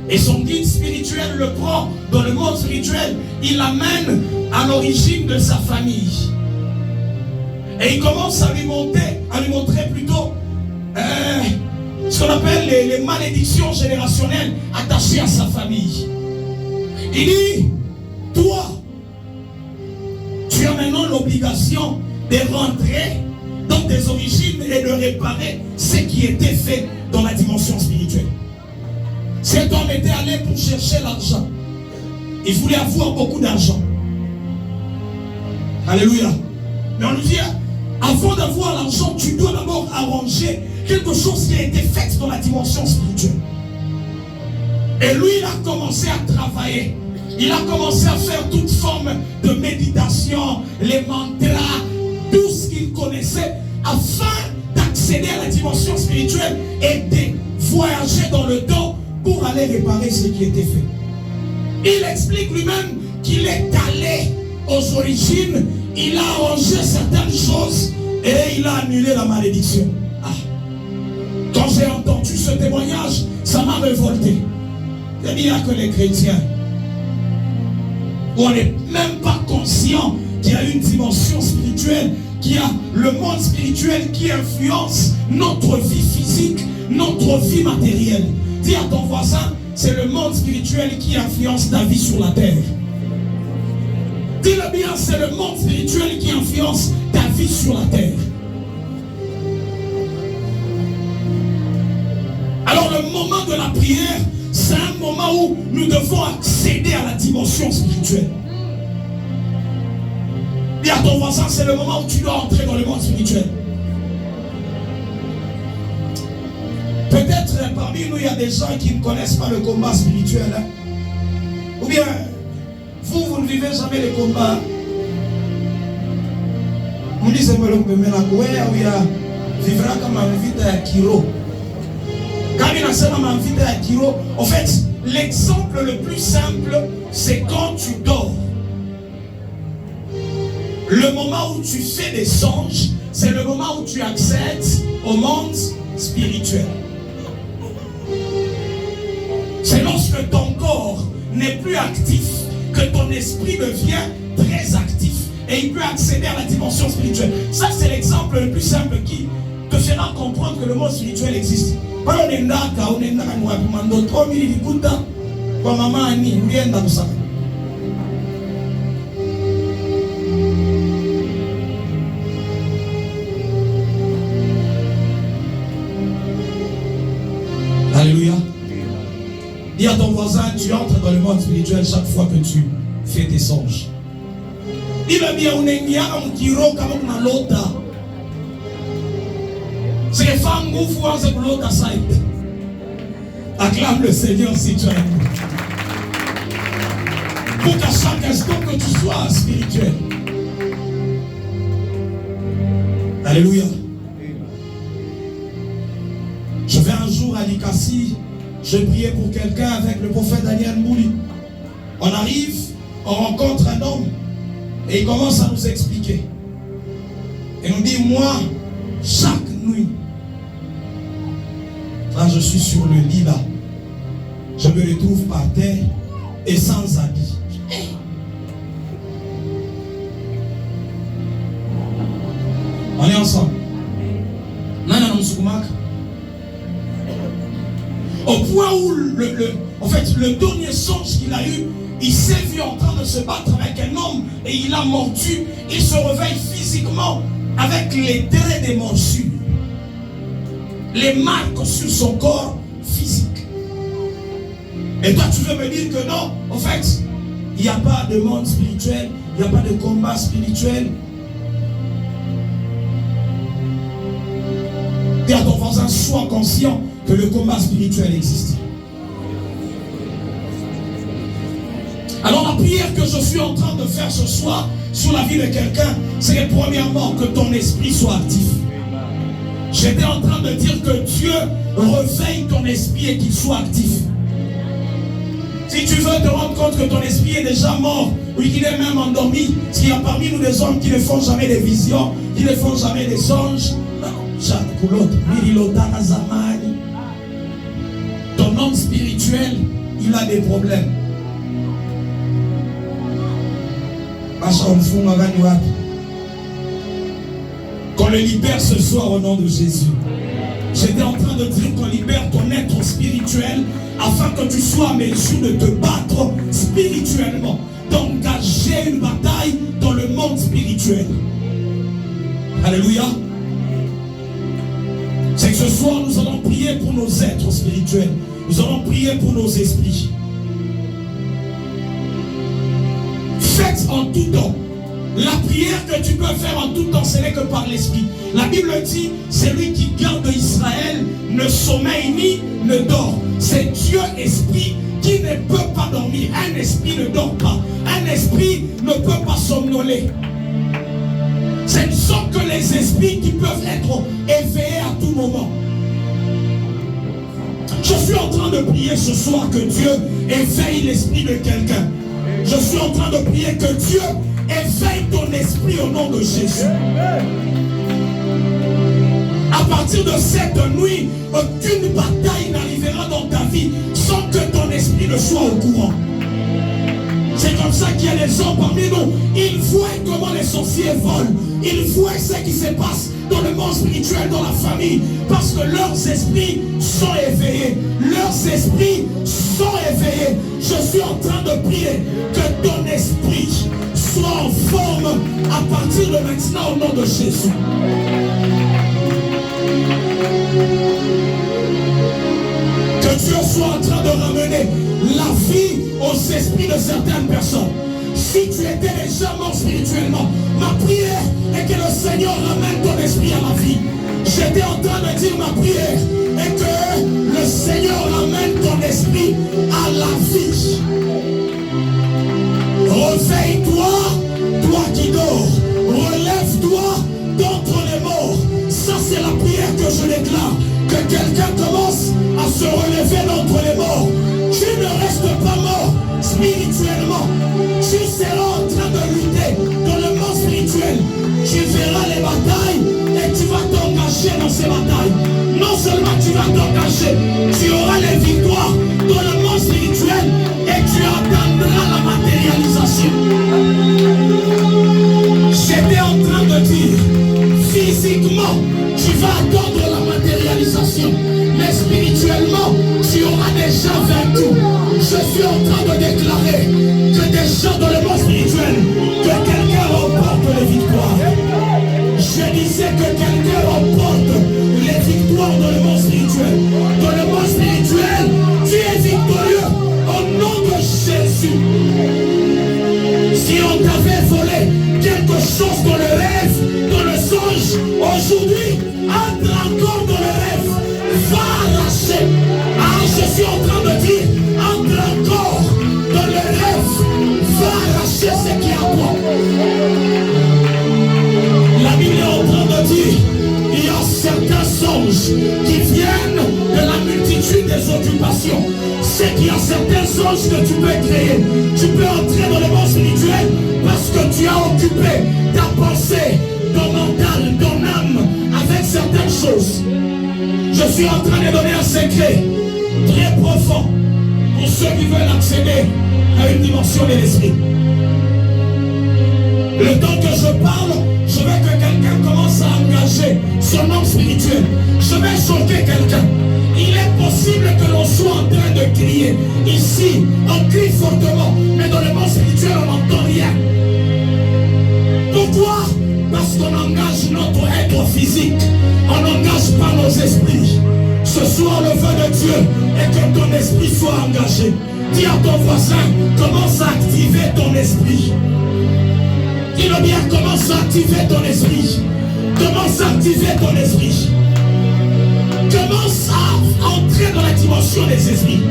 [SPEAKER 1] Et son guide spirituel le prend dans le monde spirituel, il l'amène à l'origine de sa famille. Et il commence à lui montrer plutôt ce qu'on appelle les malédictions générationnelles attachées à sa famille. Il dit, toi, tu as maintenant l'obligation de rentrer dans tes origines et de réparer ce qui était fait dans la dimension spirituelle. Cet homme était allé pour chercher l'argent. Il voulait avoir beaucoup d'argent. Alléluia. Mais on nous dit, avant d'avoir l'argent, tu dois d'abord arranger quelque chose qui a été fait dans la dimension spirituelle. Et lui, il a commencé à travailler. Il a commencé à faire toute forme de méditation, les mantras, tout ce qu'il connaissait, afin d'accéder à la dimension spirituelle et de voyager dans le temps pour aller réparer ce qui était fait. Il explique lui-même qu'il est allé aux origines, il a arrangé certaines choses et il a annulé la malédiction. Ah. Quand j'ai entendu ce témoignage, ça m'a révolté. C'est-à-dire que les chrétiens, on n'est même pas conscient qu'il y a une dimension spirituelle, qu'il y a le monde spirituel qui influence notre vie physique, notre vie matérielle. Dis à ton voisin, c'est le monde spirituel qui influence ta vie sur la terre. Dis-le bien, c'est le monde spirituel qui influence ta vie sur la terre. Alors le moment de la prière, c'est un moment où nous devons accéder à la dimension spirituelle. Dis à ton voisin, c'est le moment où tu dois entrer dans le monde spirituel. Peut-être parmi nous, il y a des gens qui ne connaissent pas le combat spirituel. Hein? Ou bien, vous ne vivez jamais les combats. Vous dites, c'est le vivra comme un vide à Kiro. Quand il a à Kiro, en fait, l'exemple le plus simple, c'est quand tu dors. Le moment où tu fais des songes, c'est le moment où tu accèdes au monde spirituel. C'est lorsque ton corps n'est plus actif que ton esprit devient très actif et il peut accéder à la dimension spirituelle. Ça, c'est l'exemple le plus simple qui te fera comprendre que le monde spirituel existe. Alléluia. Dis à ton voisin, tu entres dans le monde spirituel chaque fois que tu fais tes songes. Dis-le bien, on est bien comme Kiro, comme on a l'autre. C'est les femmes qui font ce l'autre side. Acclame le Seigneur si tu as aimé. Pour qu'à chaque instant que tu sois spirituel. Alléluia. Je vais un jour à Likasi. Je priais pour quelqu'un avec le prophète Daniel Mouli. On arrive, on rencontre un homme et il commence à nous expliquer. Et nous dit, moi, chaque nuit, quand je suis sur le lit là, je me retrouve par terre et sans habit. On est ensemble. Au point où le dernier songe qu'il a eu, il s'est vu en train de se battre avec un homme et il a mordu. Il se réveille physiquement avec les traits des morsures, les marques sur son corps physique. Et toi tu veux me dire que non, en fait, il n'y a pas de monde spirituel, il n'y a pas de combat spirituel. Dis à ton voisin, sois conscient que le combat spirituel existe. Alors la prière que je suis en train de faire ce soir sur la vie de quelqu'un, c'est premièrement que ton esprit soit actif. J'étais en train de dire que Dieu réveille ton esprit et qu'il soit actif. Si tu veux te rendre compte que ton esprit est déjà mort, ou qu'il est même endormi, s'il y a parmi nous des hommes qui ne font jamais des visions, qui ne font jamais des songes, ton homme spirituel, il a des problèmes. Qu'on le libère ce soir au nom de Jésus. J'étais en train de dire qu'on libère ton être spirituel afin que tu sois en mesure de te battre spirituellement, d'engager une bataille dans le monde spirituel. Alléluia. C'est que ce soir nous allons prier pour nos êtres spirituels. Nous allons prier pour nos esprits. Faites en tout temps. La prière que tu peux faire en tout temps, ce n'est que par l'esprit. La Bible dit, celui qui garde Israël ne sommeille ni ne dort. C'est Dieu esprit qui ne peut pas dormir. Un esprit ne dort pas. Un esprit ne peut pas somnoler. Ce ne sont que les esprits qui peuvent être éveillés à tout moment. Je suis en train de prier ce soir que Dieu éveille l'esprit de quelqu'un. Je suis en train de prier que Dieu éveille ton esprit au nom de Jésus. À partir de cette nuit, aucune bataille n'arrivera dans ta vie sans que ton esprit ne soit au courant. C'est comme ça qu'il y a des gens parmi nous. Ils voient comment les sorciers volent. Ils voient ce qui se passe dans le monde spirituel, dans la famille. Parce que leurs esprits sont éveillés. Leurs esprits sont éveillés. Je suis en train de prier que ton esprit soit en forme à partir de maintenant au nom de Jésus. Que Dieu soit en train de ramener la vie aux esprits de certaines personnes. Si tu étais déjà mort spirituellement, ma prière est que le Seigneur ramène ton esprit à la vie. J'étais en train de dire ma prière est que le Seigneur ramène ton esprit à la vie. Réveille-toi, toi qui dors. Relève-toi d'entre les morts. Ça c'est la prière que je déclare. Que quelqu'un commence à se relever d'entre les morts. Tu ne restes pas mort spirituellement. Tu seras en train de lutter dans le monde spirituel. Tu verras les batailles et tu vas t'engager dans ces batailles. Non seulement tu vas t'engager, tu auras les victoires dans le monde spirituel et tu attendras la matérialisation. J'étais en train de dire, physiquement, tu vas attendre la matérialisation. Mais spirituellement, tu auras déjà vaincu. Je suis en train de déclarer que déjà dans le monde spirituel, que quelqu'un remporte les victoires. Je disais que quelqu'un remporte les victoires dans le monde spirituel. Dans le monde spirituel, tu es victorieux au nom de Jésus. Si on t'avait volé quelque chose dans le rêve, dans le songe, aujourd'hui, entre encore dans le rêve, va arracher. Ah, je suis en train de dire, entre encore dans le rêve, va arracher ce qui est à toi. La Bible est en train de dire, il y a certains songes qui viennent de la multitude des occupations. C'est qu'il y a certains songes que tu peux créer. Tu peux entrer dans le monde spirituel parce que tu as occupé ta pensée, ton mental, ton âme avec certaines choses. Je suis en train de donner un secret très profond pour ceux qui veulent accéder à une dimension de l'esprit. Le temps que je parle, je veux que quelqu'un commence à engager son homme spirituel. Je vais choquer quelqu'un. Il est possible que l'on soit en train de crier. Ici, on crie fortement, mais dans le monde spirituel, on n'entend rien. Pourquoi? Parce qu'on engage notre être physique. On n'engage pas nos esprits. Ce soir, le vœu de Dieu est que ton esprit soit engagé. Dis à ton voisin, commence à activer ton esprit. Dis-le bien, commence à activer ton esprit. Commence à activer ton esprit. Commence à entrer dans la dimension des esprits.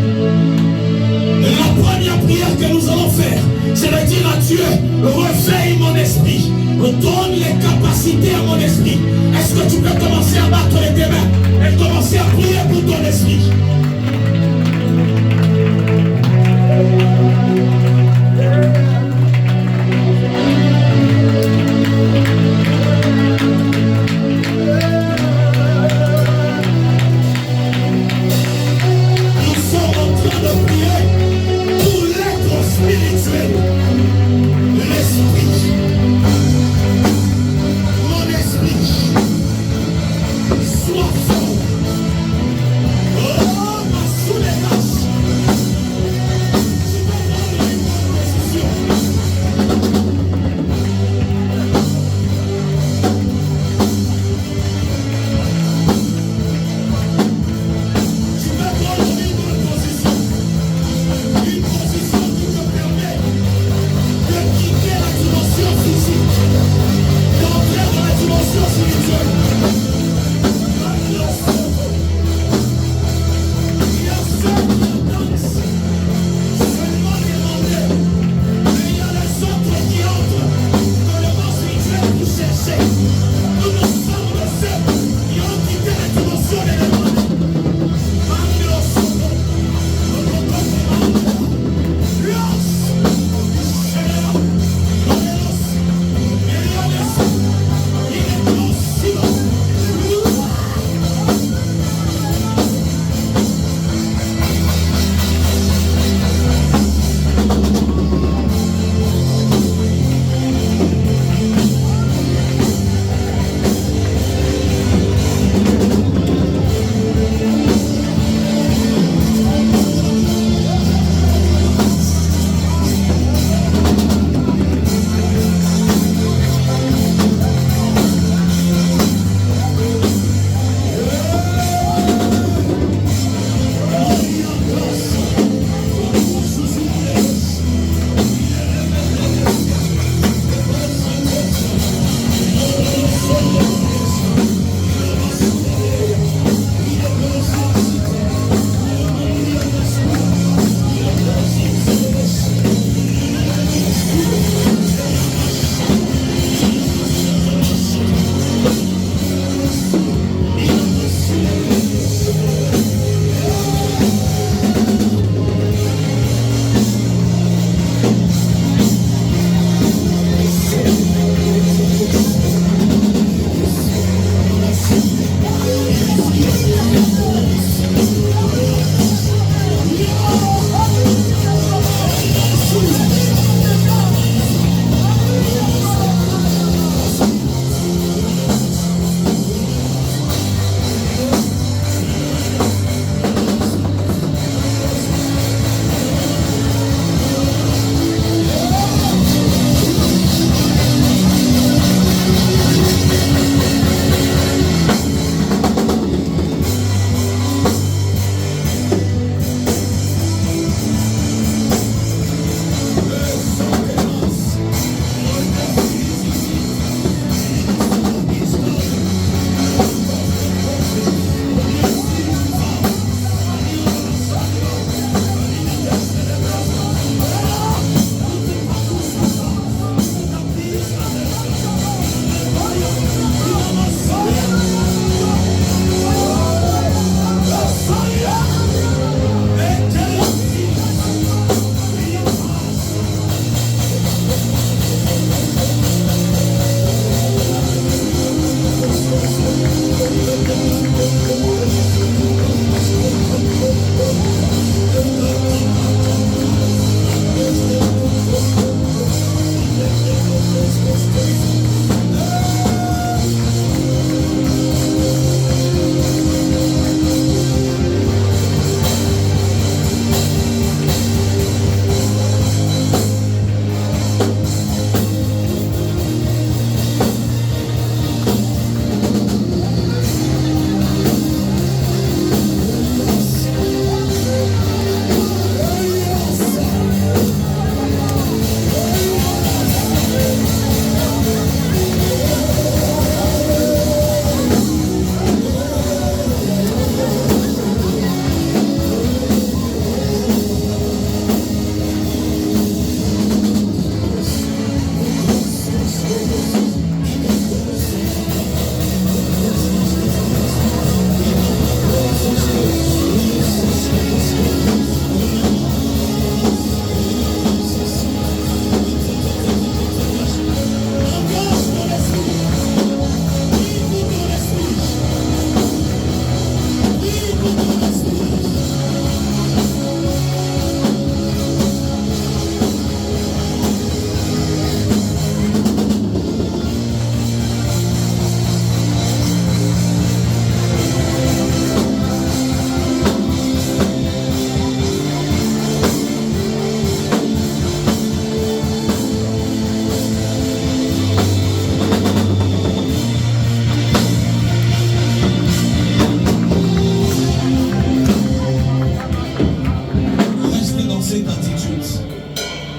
[SPEAKER 1] La première prière que nous allons faire, c'est de dire à Dieu, réveille mon esprit, donne les capacités à mon esprit. Est-ce que tu peux commencer à battre les mains et commencer à prier pour ton esprit? Sois fort. Oh, ma soulèvance.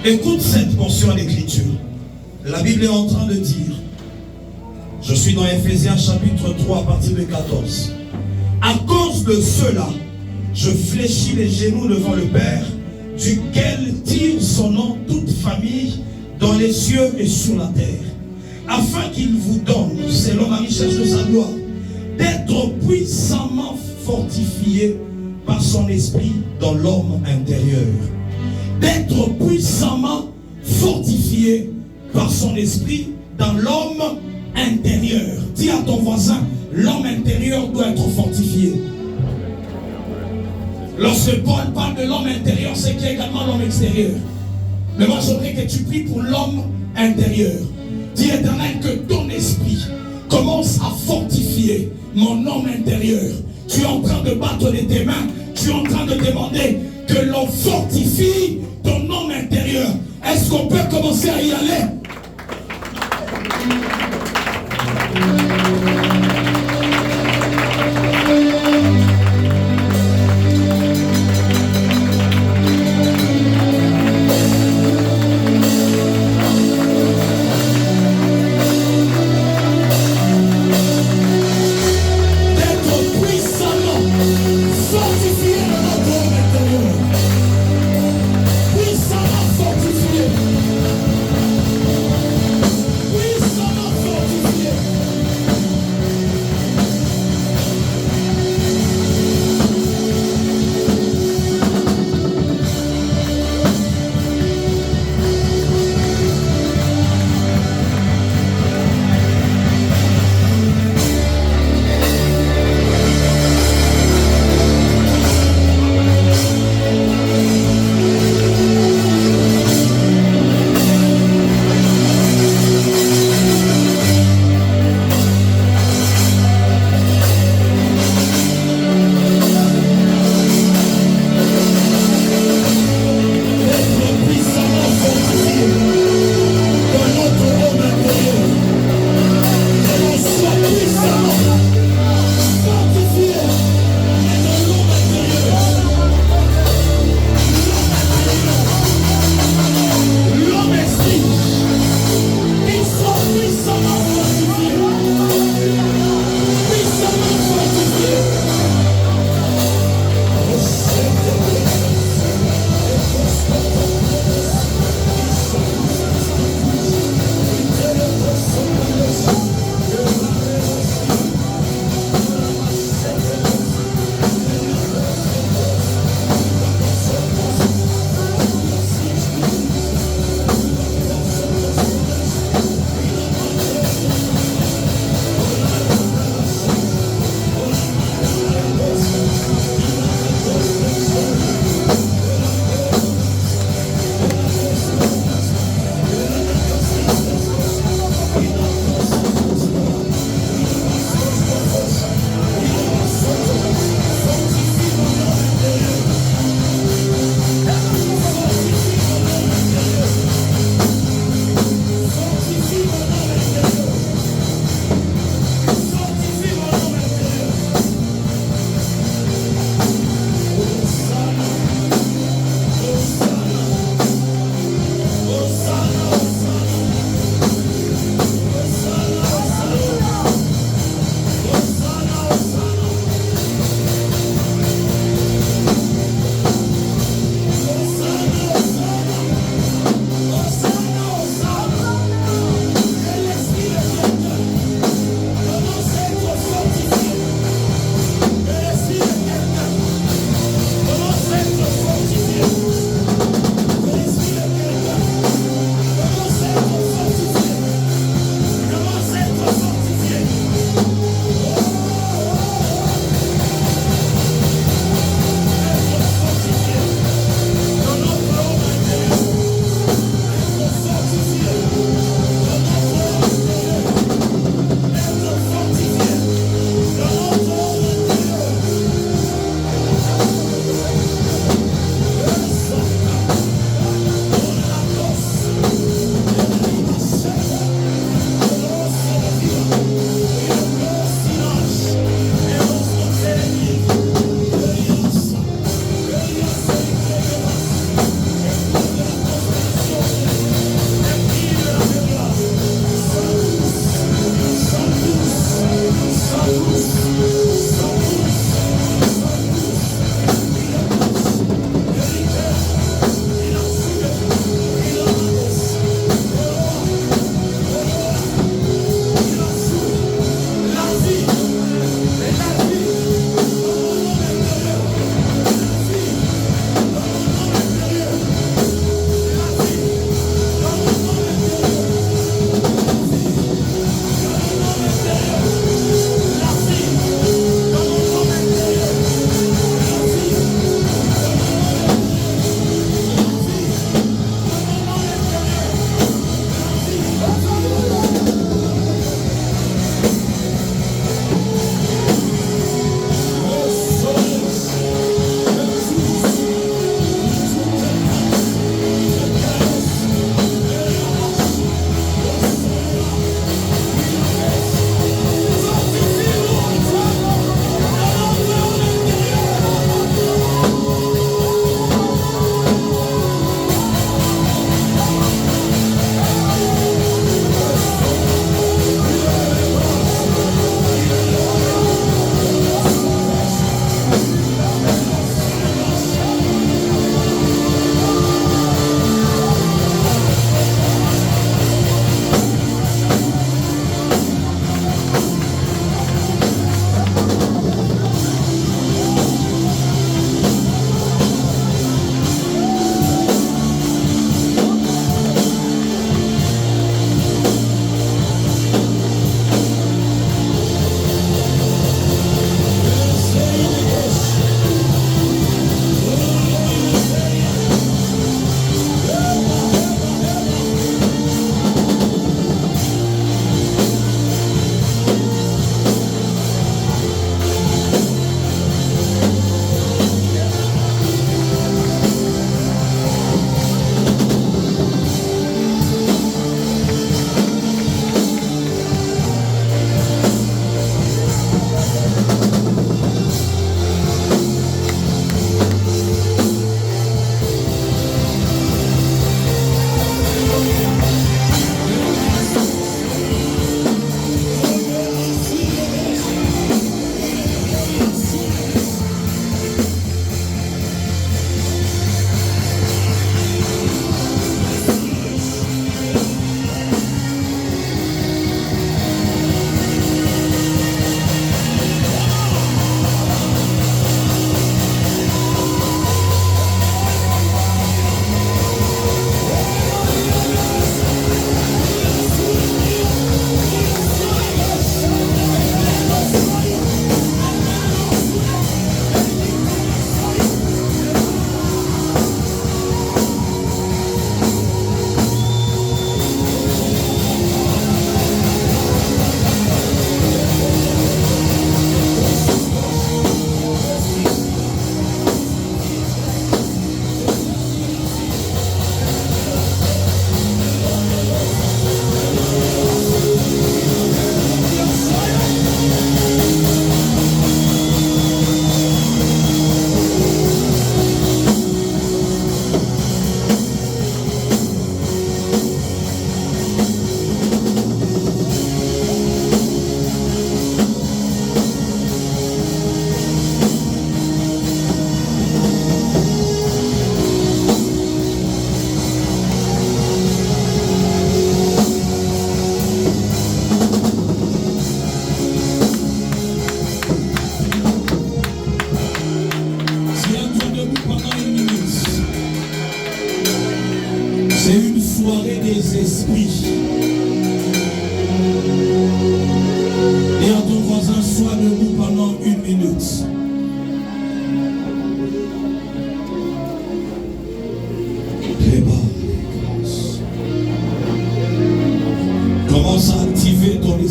[SPEAKER 1] Écoute cette portion d'écriture. La Bible est en train de dire, Je suis dans Ephésiens chapitre 3 à partir de 14. À cause de cela, je fléchis les genoux devant le Père, duquel tire son nom toute famille dans les cieux et sur la terre, afin qu'il vous donne, selon la richesse de sa gloire, d'être puissamment fortifié par son esprit dans l'homme intérieur. D'être puissamment fortifié par son esprit dans l'homme intérieur. Dis à ton voisin, l'homme intérieur doit être fortifié. Lorsque Paul parle de l'homme intérieur, c'est qu'il y a également l'homme extérieur. Mais moi j'aimerais que tu pries pour l'homme intérieur. Dis Éternel, que ton esprit commence à fortifier mon homme intérieur. Tu es en train de battre de tes mains. Tu es en train de demander que l'on fortifie ton homme intérieur. Est-ce qu'on peut commencer à y aller?
[SPEAKER 4] Puissamment fortifié.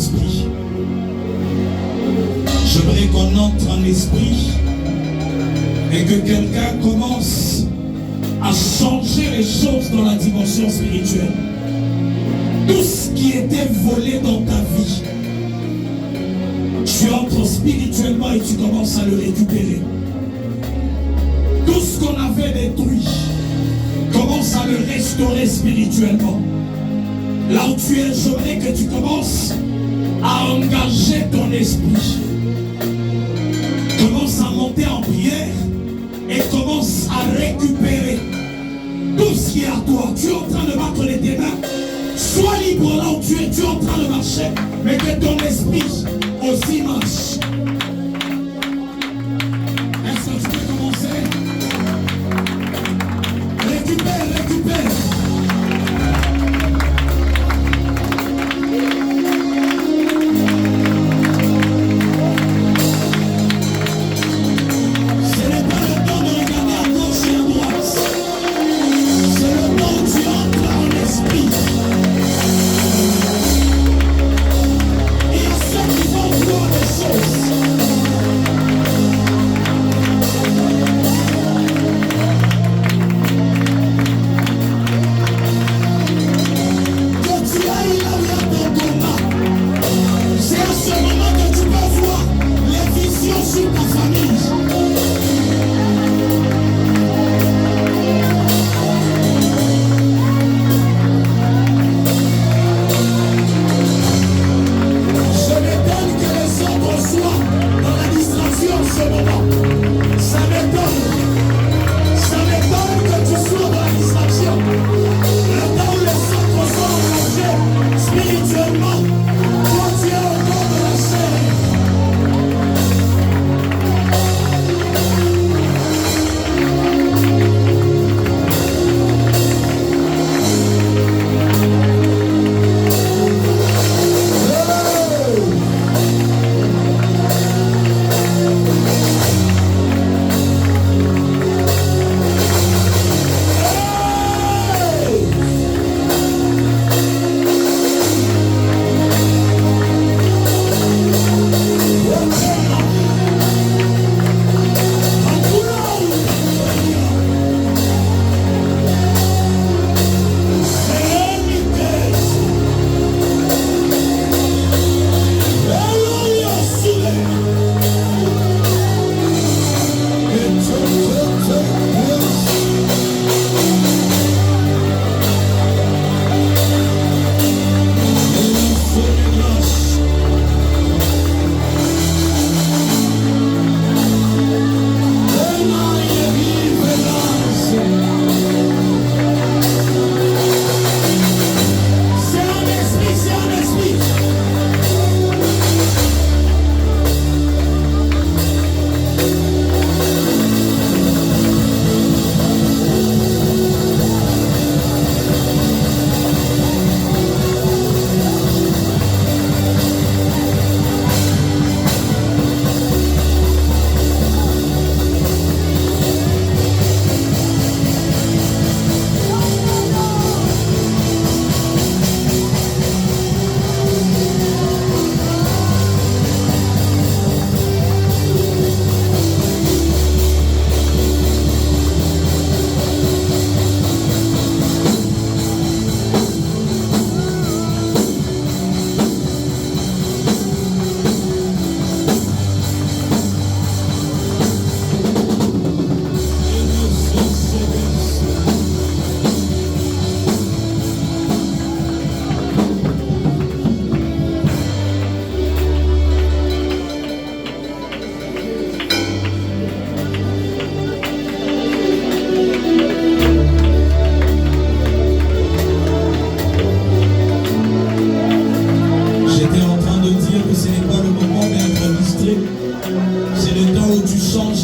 [SPEAKER 1] esprit. J'aimerais qu'on entre en esprit et que quelqu'un commence à changer les choses dans la dimension spirituelle. Tout ce qui était volé dans ta vie, tu entres spirituellement et tu commences à le récupérer. Tout ce qu'on avait détruit, commence à le restaurer spirituellement. Là où tu es, j'aimerais que tu commences à engager ton esprit. Commence à monter en prière et commence à récupérer tout ce qui est à toi. Tu es en train de battre les tes mains. Sois libre là où tu es en train de marcher, mais que ton esprit aussi marche. Est-ce que tu peux commencer? Récupère, récupère. Ce n'est pas le temps de regarder à gauche et à droite. C'est le temps où tu entres en esprit. Il y a ceux qui vont voir des choses. Que tu ailles là où il y a ton combat. C'est à ce moment que tu peux voir les visions sur ta famille. Je m'étonne que les autres soient dans la distraction en ce moment. Ça m'étonne. Ça m'étonne que tu sois dans la distraction. Le temps où les autres sont engagés spirituellement, toi tu es encore de la chair.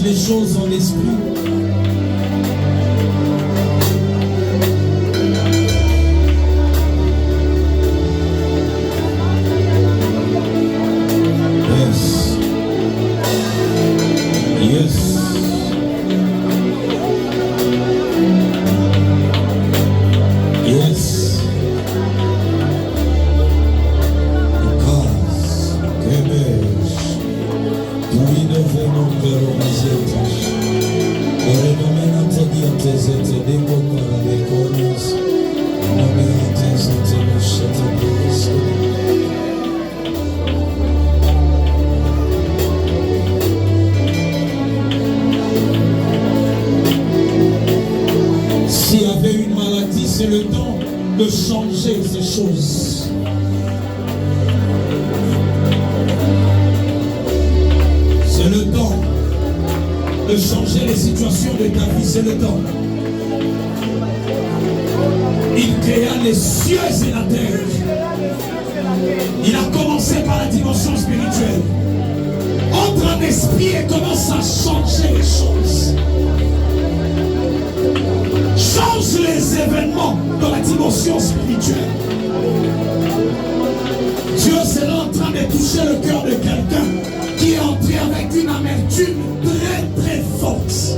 [SPEAKER 1] les choses en esprit. Yes. Yes. Yes. Because S'il y avait une maladie, c'est le temps de changer ces choses. C'est le temps de changer les situations de ta vie, c'est le temps. Il créa les cieux et la terre. Il a commencé par la dimension spirituelle. Entre en esprit et commence à changer les choses. Change les événements dans la dimension spirituelle. Dieu sera en train de toucher le cœur de quelqu'un qui est entré avec une amertume très très forte.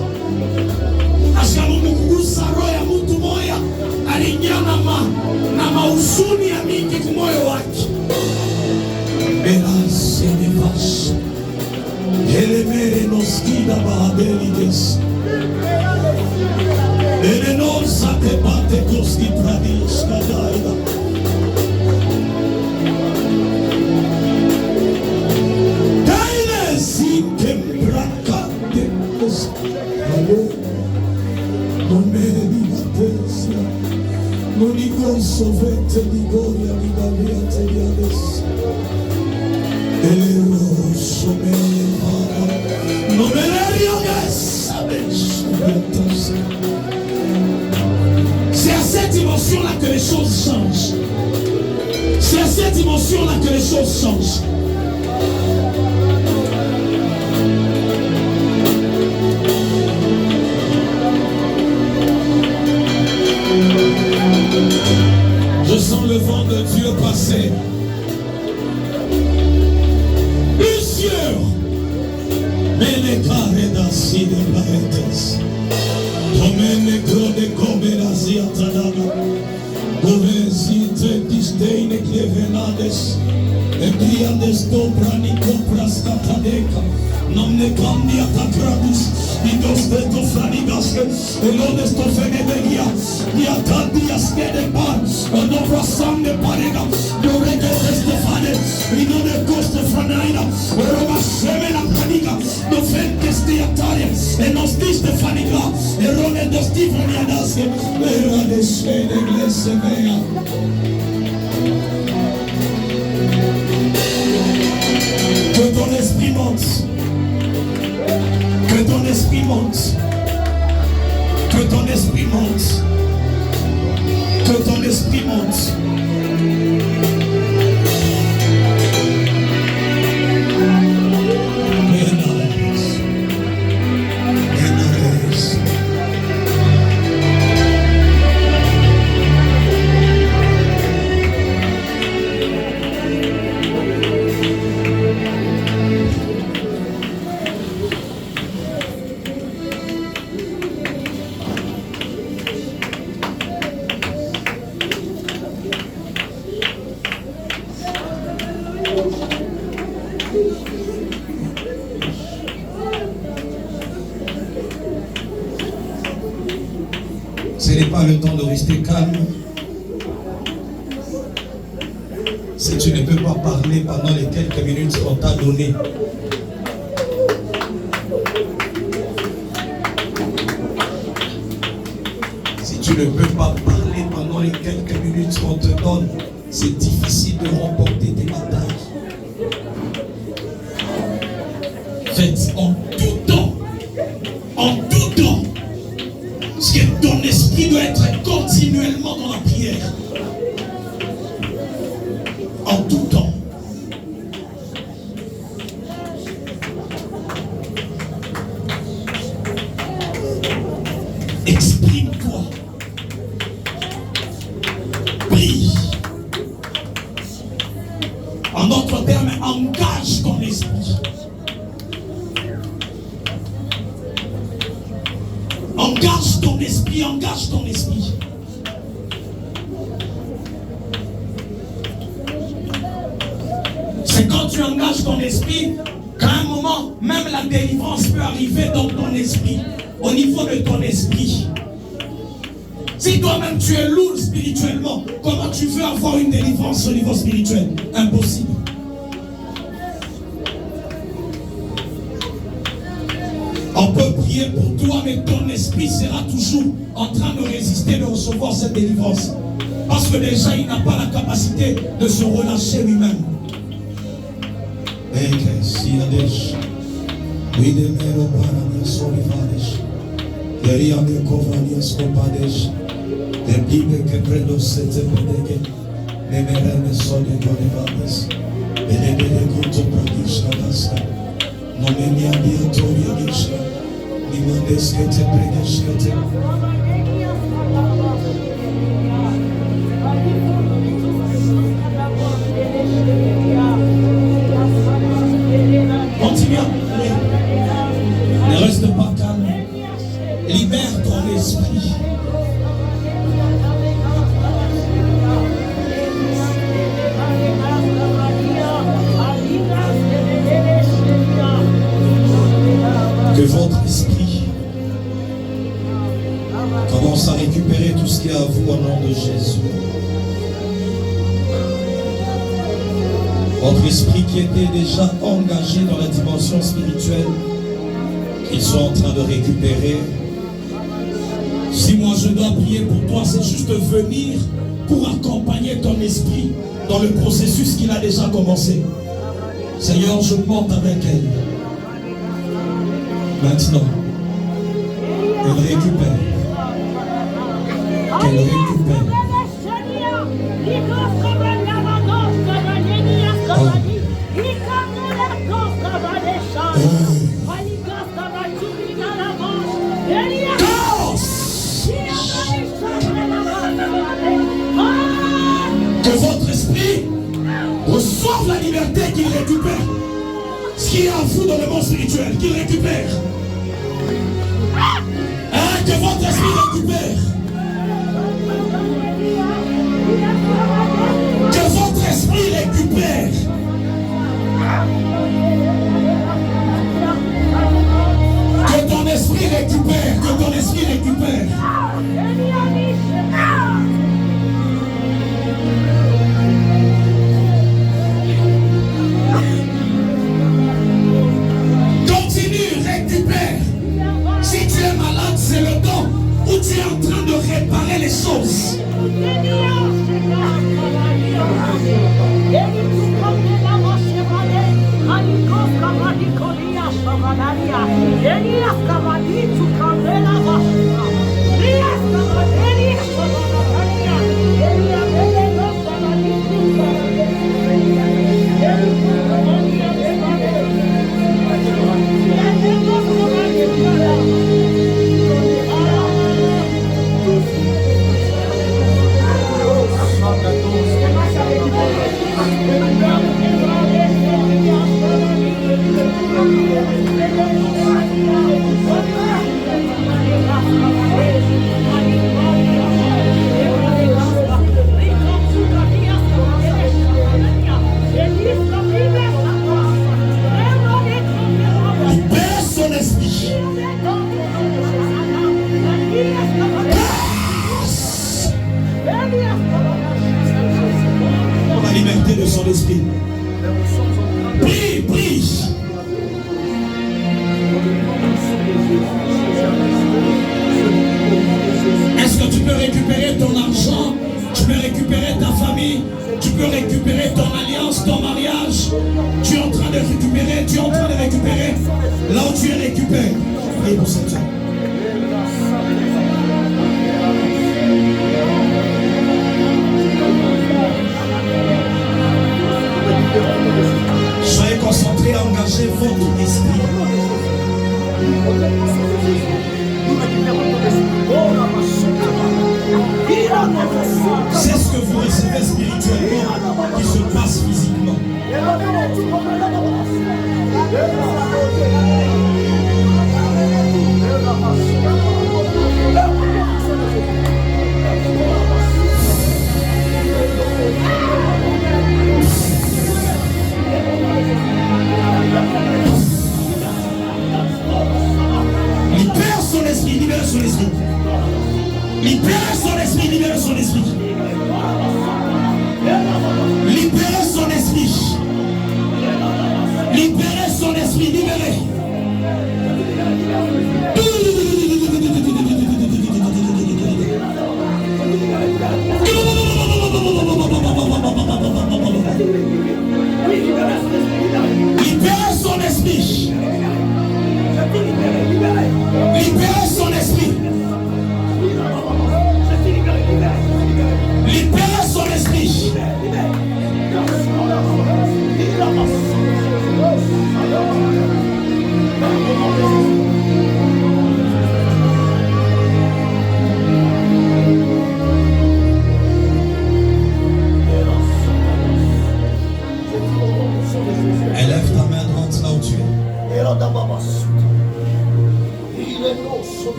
[SPEAKER 1] C'est à cette dimension-là que les choses changent. C'est à cette dimension-là que les choses changent. Je sens le vent de Dieu passer. Plusieurs. Mais les carrés d'assis de planetes. Tomene grode comeras y atadana. Govesite disteine clevenades. Embriandes dobrani compras catadeka. Nomne candia tacradus. Y dos de tu franigas. Elones to fenebegia. Y atadias que de pan. No brasam de parega. No regetes de fane. Y no de coste franaina. Roma semena paniga. No fentes de ataria. E nos dis de faniga. Errone dos tifraniadas. Era de shene glese mea. Que ton esprit monte. Que ton esprit monte. Que ton esprit monte. Que ton esprit monte. Ce n'est pas le temps de rester calme. Si tu ne peux pas parler pendant les quelques minutes qu'on t'a données, si tu ne peux pas parler pendant les quelques minutes qu'on te donne, c'est difficile de remporter tes batailles. Faites en tout temps, parce que ton esprit doit être continuellement dans la prière. En tout temps. Exprime-toi. Prie. En d'autres termes, engage ton esprit. Engage ton esprit, engage ton esprit. C'est quand tu engages ton esprit Qu'à un moment, même la délivrance peut arriver dans ton esprit, au niveau de ton esprit. Si toi-même tu es lourd spirituellement, comment tu veux avoir une délivrance au niveau spirituel? Impossible. On peut prier pour toi, mais ton esprit sera toujours en train de résister, de recevoir cette délivrance. Parce que déjà, il n'a pas la capacité de se relâcher lui-même. Continue à prier. Ne reste pas calme. Libère ton esprit. Que votre esprit commence à récupérer tout ce qui est à vous au nom de Jésus. Votre esprit qui était déjà engagé dans la dimension spirituelle, qu'il soit en train de récupérer. Si moi je dois prier pour toi, c'est juste venir pour accompagner ton esprit dans le processus qu'il a déjà commencé. Seigneur, je monte avec elle. Maintenant, elle récupère. Qu'elle récupère. Que votre esprit reçoive la liberté qu'il récupère. Ce qui est à vous dans le monde spirituel, qu'il récupère. Que votre esprit récupère. Que votre esprit récupère. Que ton esprit récupère. Que ton esprit récupère. Continue, récupère. Si tu es malade, c'est le temps où tu es en train de réparer les choses. De son esprit. Prie, prie. Est-ce que tu peux récupérer ton argent? Tu peux récupérer ta famille? Tu peux récupérer ton alliance, ton mariage? Tu es en train de récupérer, tu es en train de récupérer. Là où tu es récupéré. Priez pour cette heure. Soyez concentrés, engagez votre esprit. C'est ce que vous recevez spirituellement qui se passe physiquement. Libérez son esprit, libérez. Libérez son esprit. Libérez son esprit. Libérez son esprit. Élève ta main droite là où tu es.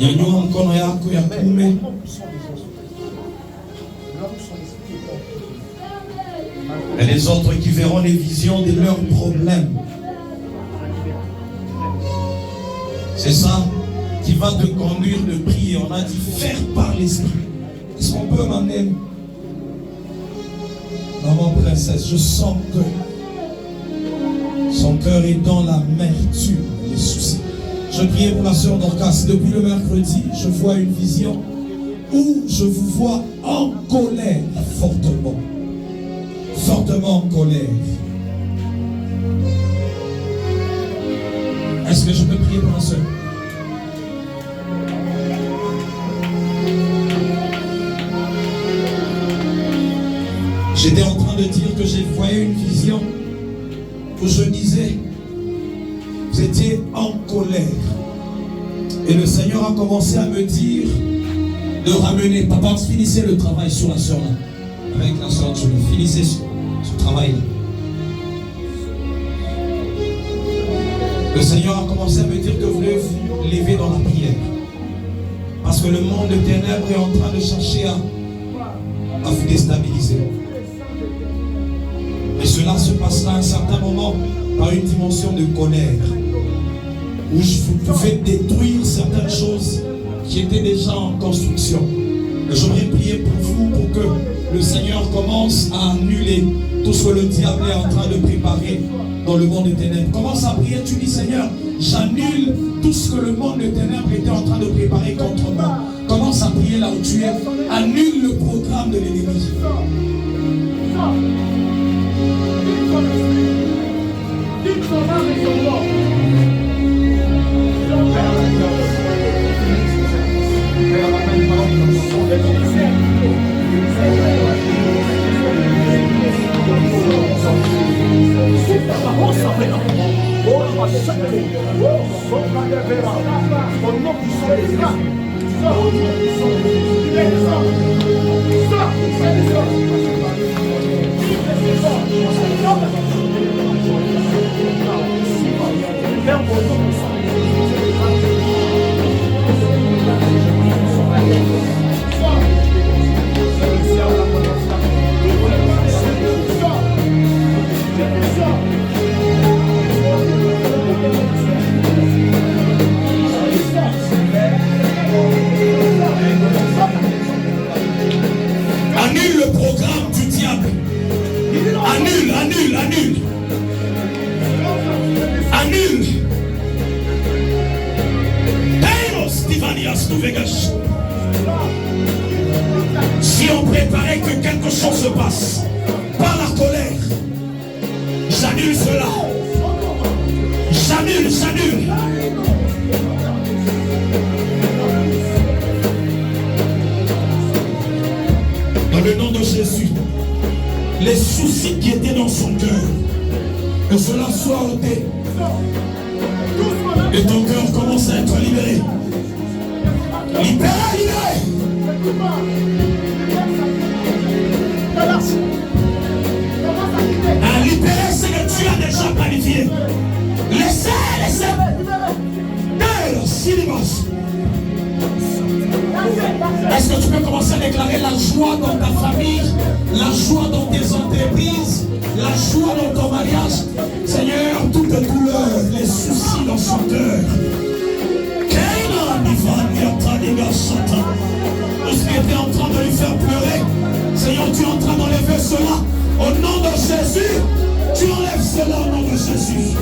[SPEAKER 1] Nyanyua mkono yako ya kuume. Et les autres qui verront les visions de leurs problèmes. C'est ça qui va te conduire de prier. On a dit faire par l'esprit. Est-ce qu'on peut m'amener? Maman princesse, je sens que son cœur est dans l'amertume, les soucis. Je priais pour la sœur Dorcas. Depuis le mercredi, je vois une vision où je vous vois en colère fortement. Fortement en colère. Est-ce que je peux prier pour la sœur? J'étais en train de dire que j'ai voyé une vision où je disais, vous étiez en colère. Et le Seigneur a commencé à me dire de ramener. Papa, finissez le travail sur la sœur là. Avec la sœur, je finissez ce travail là. Le Seigneur a commencé à me dire que vous devez vous lever dans la prière. Parce que le monde de ténèbres est en train de chercher à vous déstabiliser. Et cela se passera à un certain moment par une dimension de colère, où vous pouvez détruire certaines choses qui étaient déjà en construction. Et j'aimerais prier pour vous pour que le Seigneur commence à annuler tout ce que le diable est en train de préparer dans le monde des ténèbres. Commence à prier, tu dis Seigneur, j'annule tout ce que le monde des ténèbres était en train de préparer contre moi. Commence à prier là où tu es, annule le programme de l'ennemi. Annule le programme du diable. Annule, annule, annule. Annule. Peiros Tivanias Nouvegas. Si on préparait que quelque chose se passe par la colère, j'annule cela. J'annule, j'annule. Dans le nom de Jésus, les soucis qui étaient dans son cœur, que cela soit ôté. Et ton cœur commence à être libéré. Libéré, libéré. À libérer ce que tu as déjà planifié. Laissez, laissez. Est-ce que tu peux commencer à déclarer la joie dans ta famille, la joie dans tes entreprises, la joie dans ton mariage? Seigneur, toutes les douleurs, les soucis dans son cœur. Tout ce qui était en train de lui faire pleurer, Seigneur, tu es en train d'enlever cela. Au nom de Jésus, tu enlèves cela au nom de Jésus.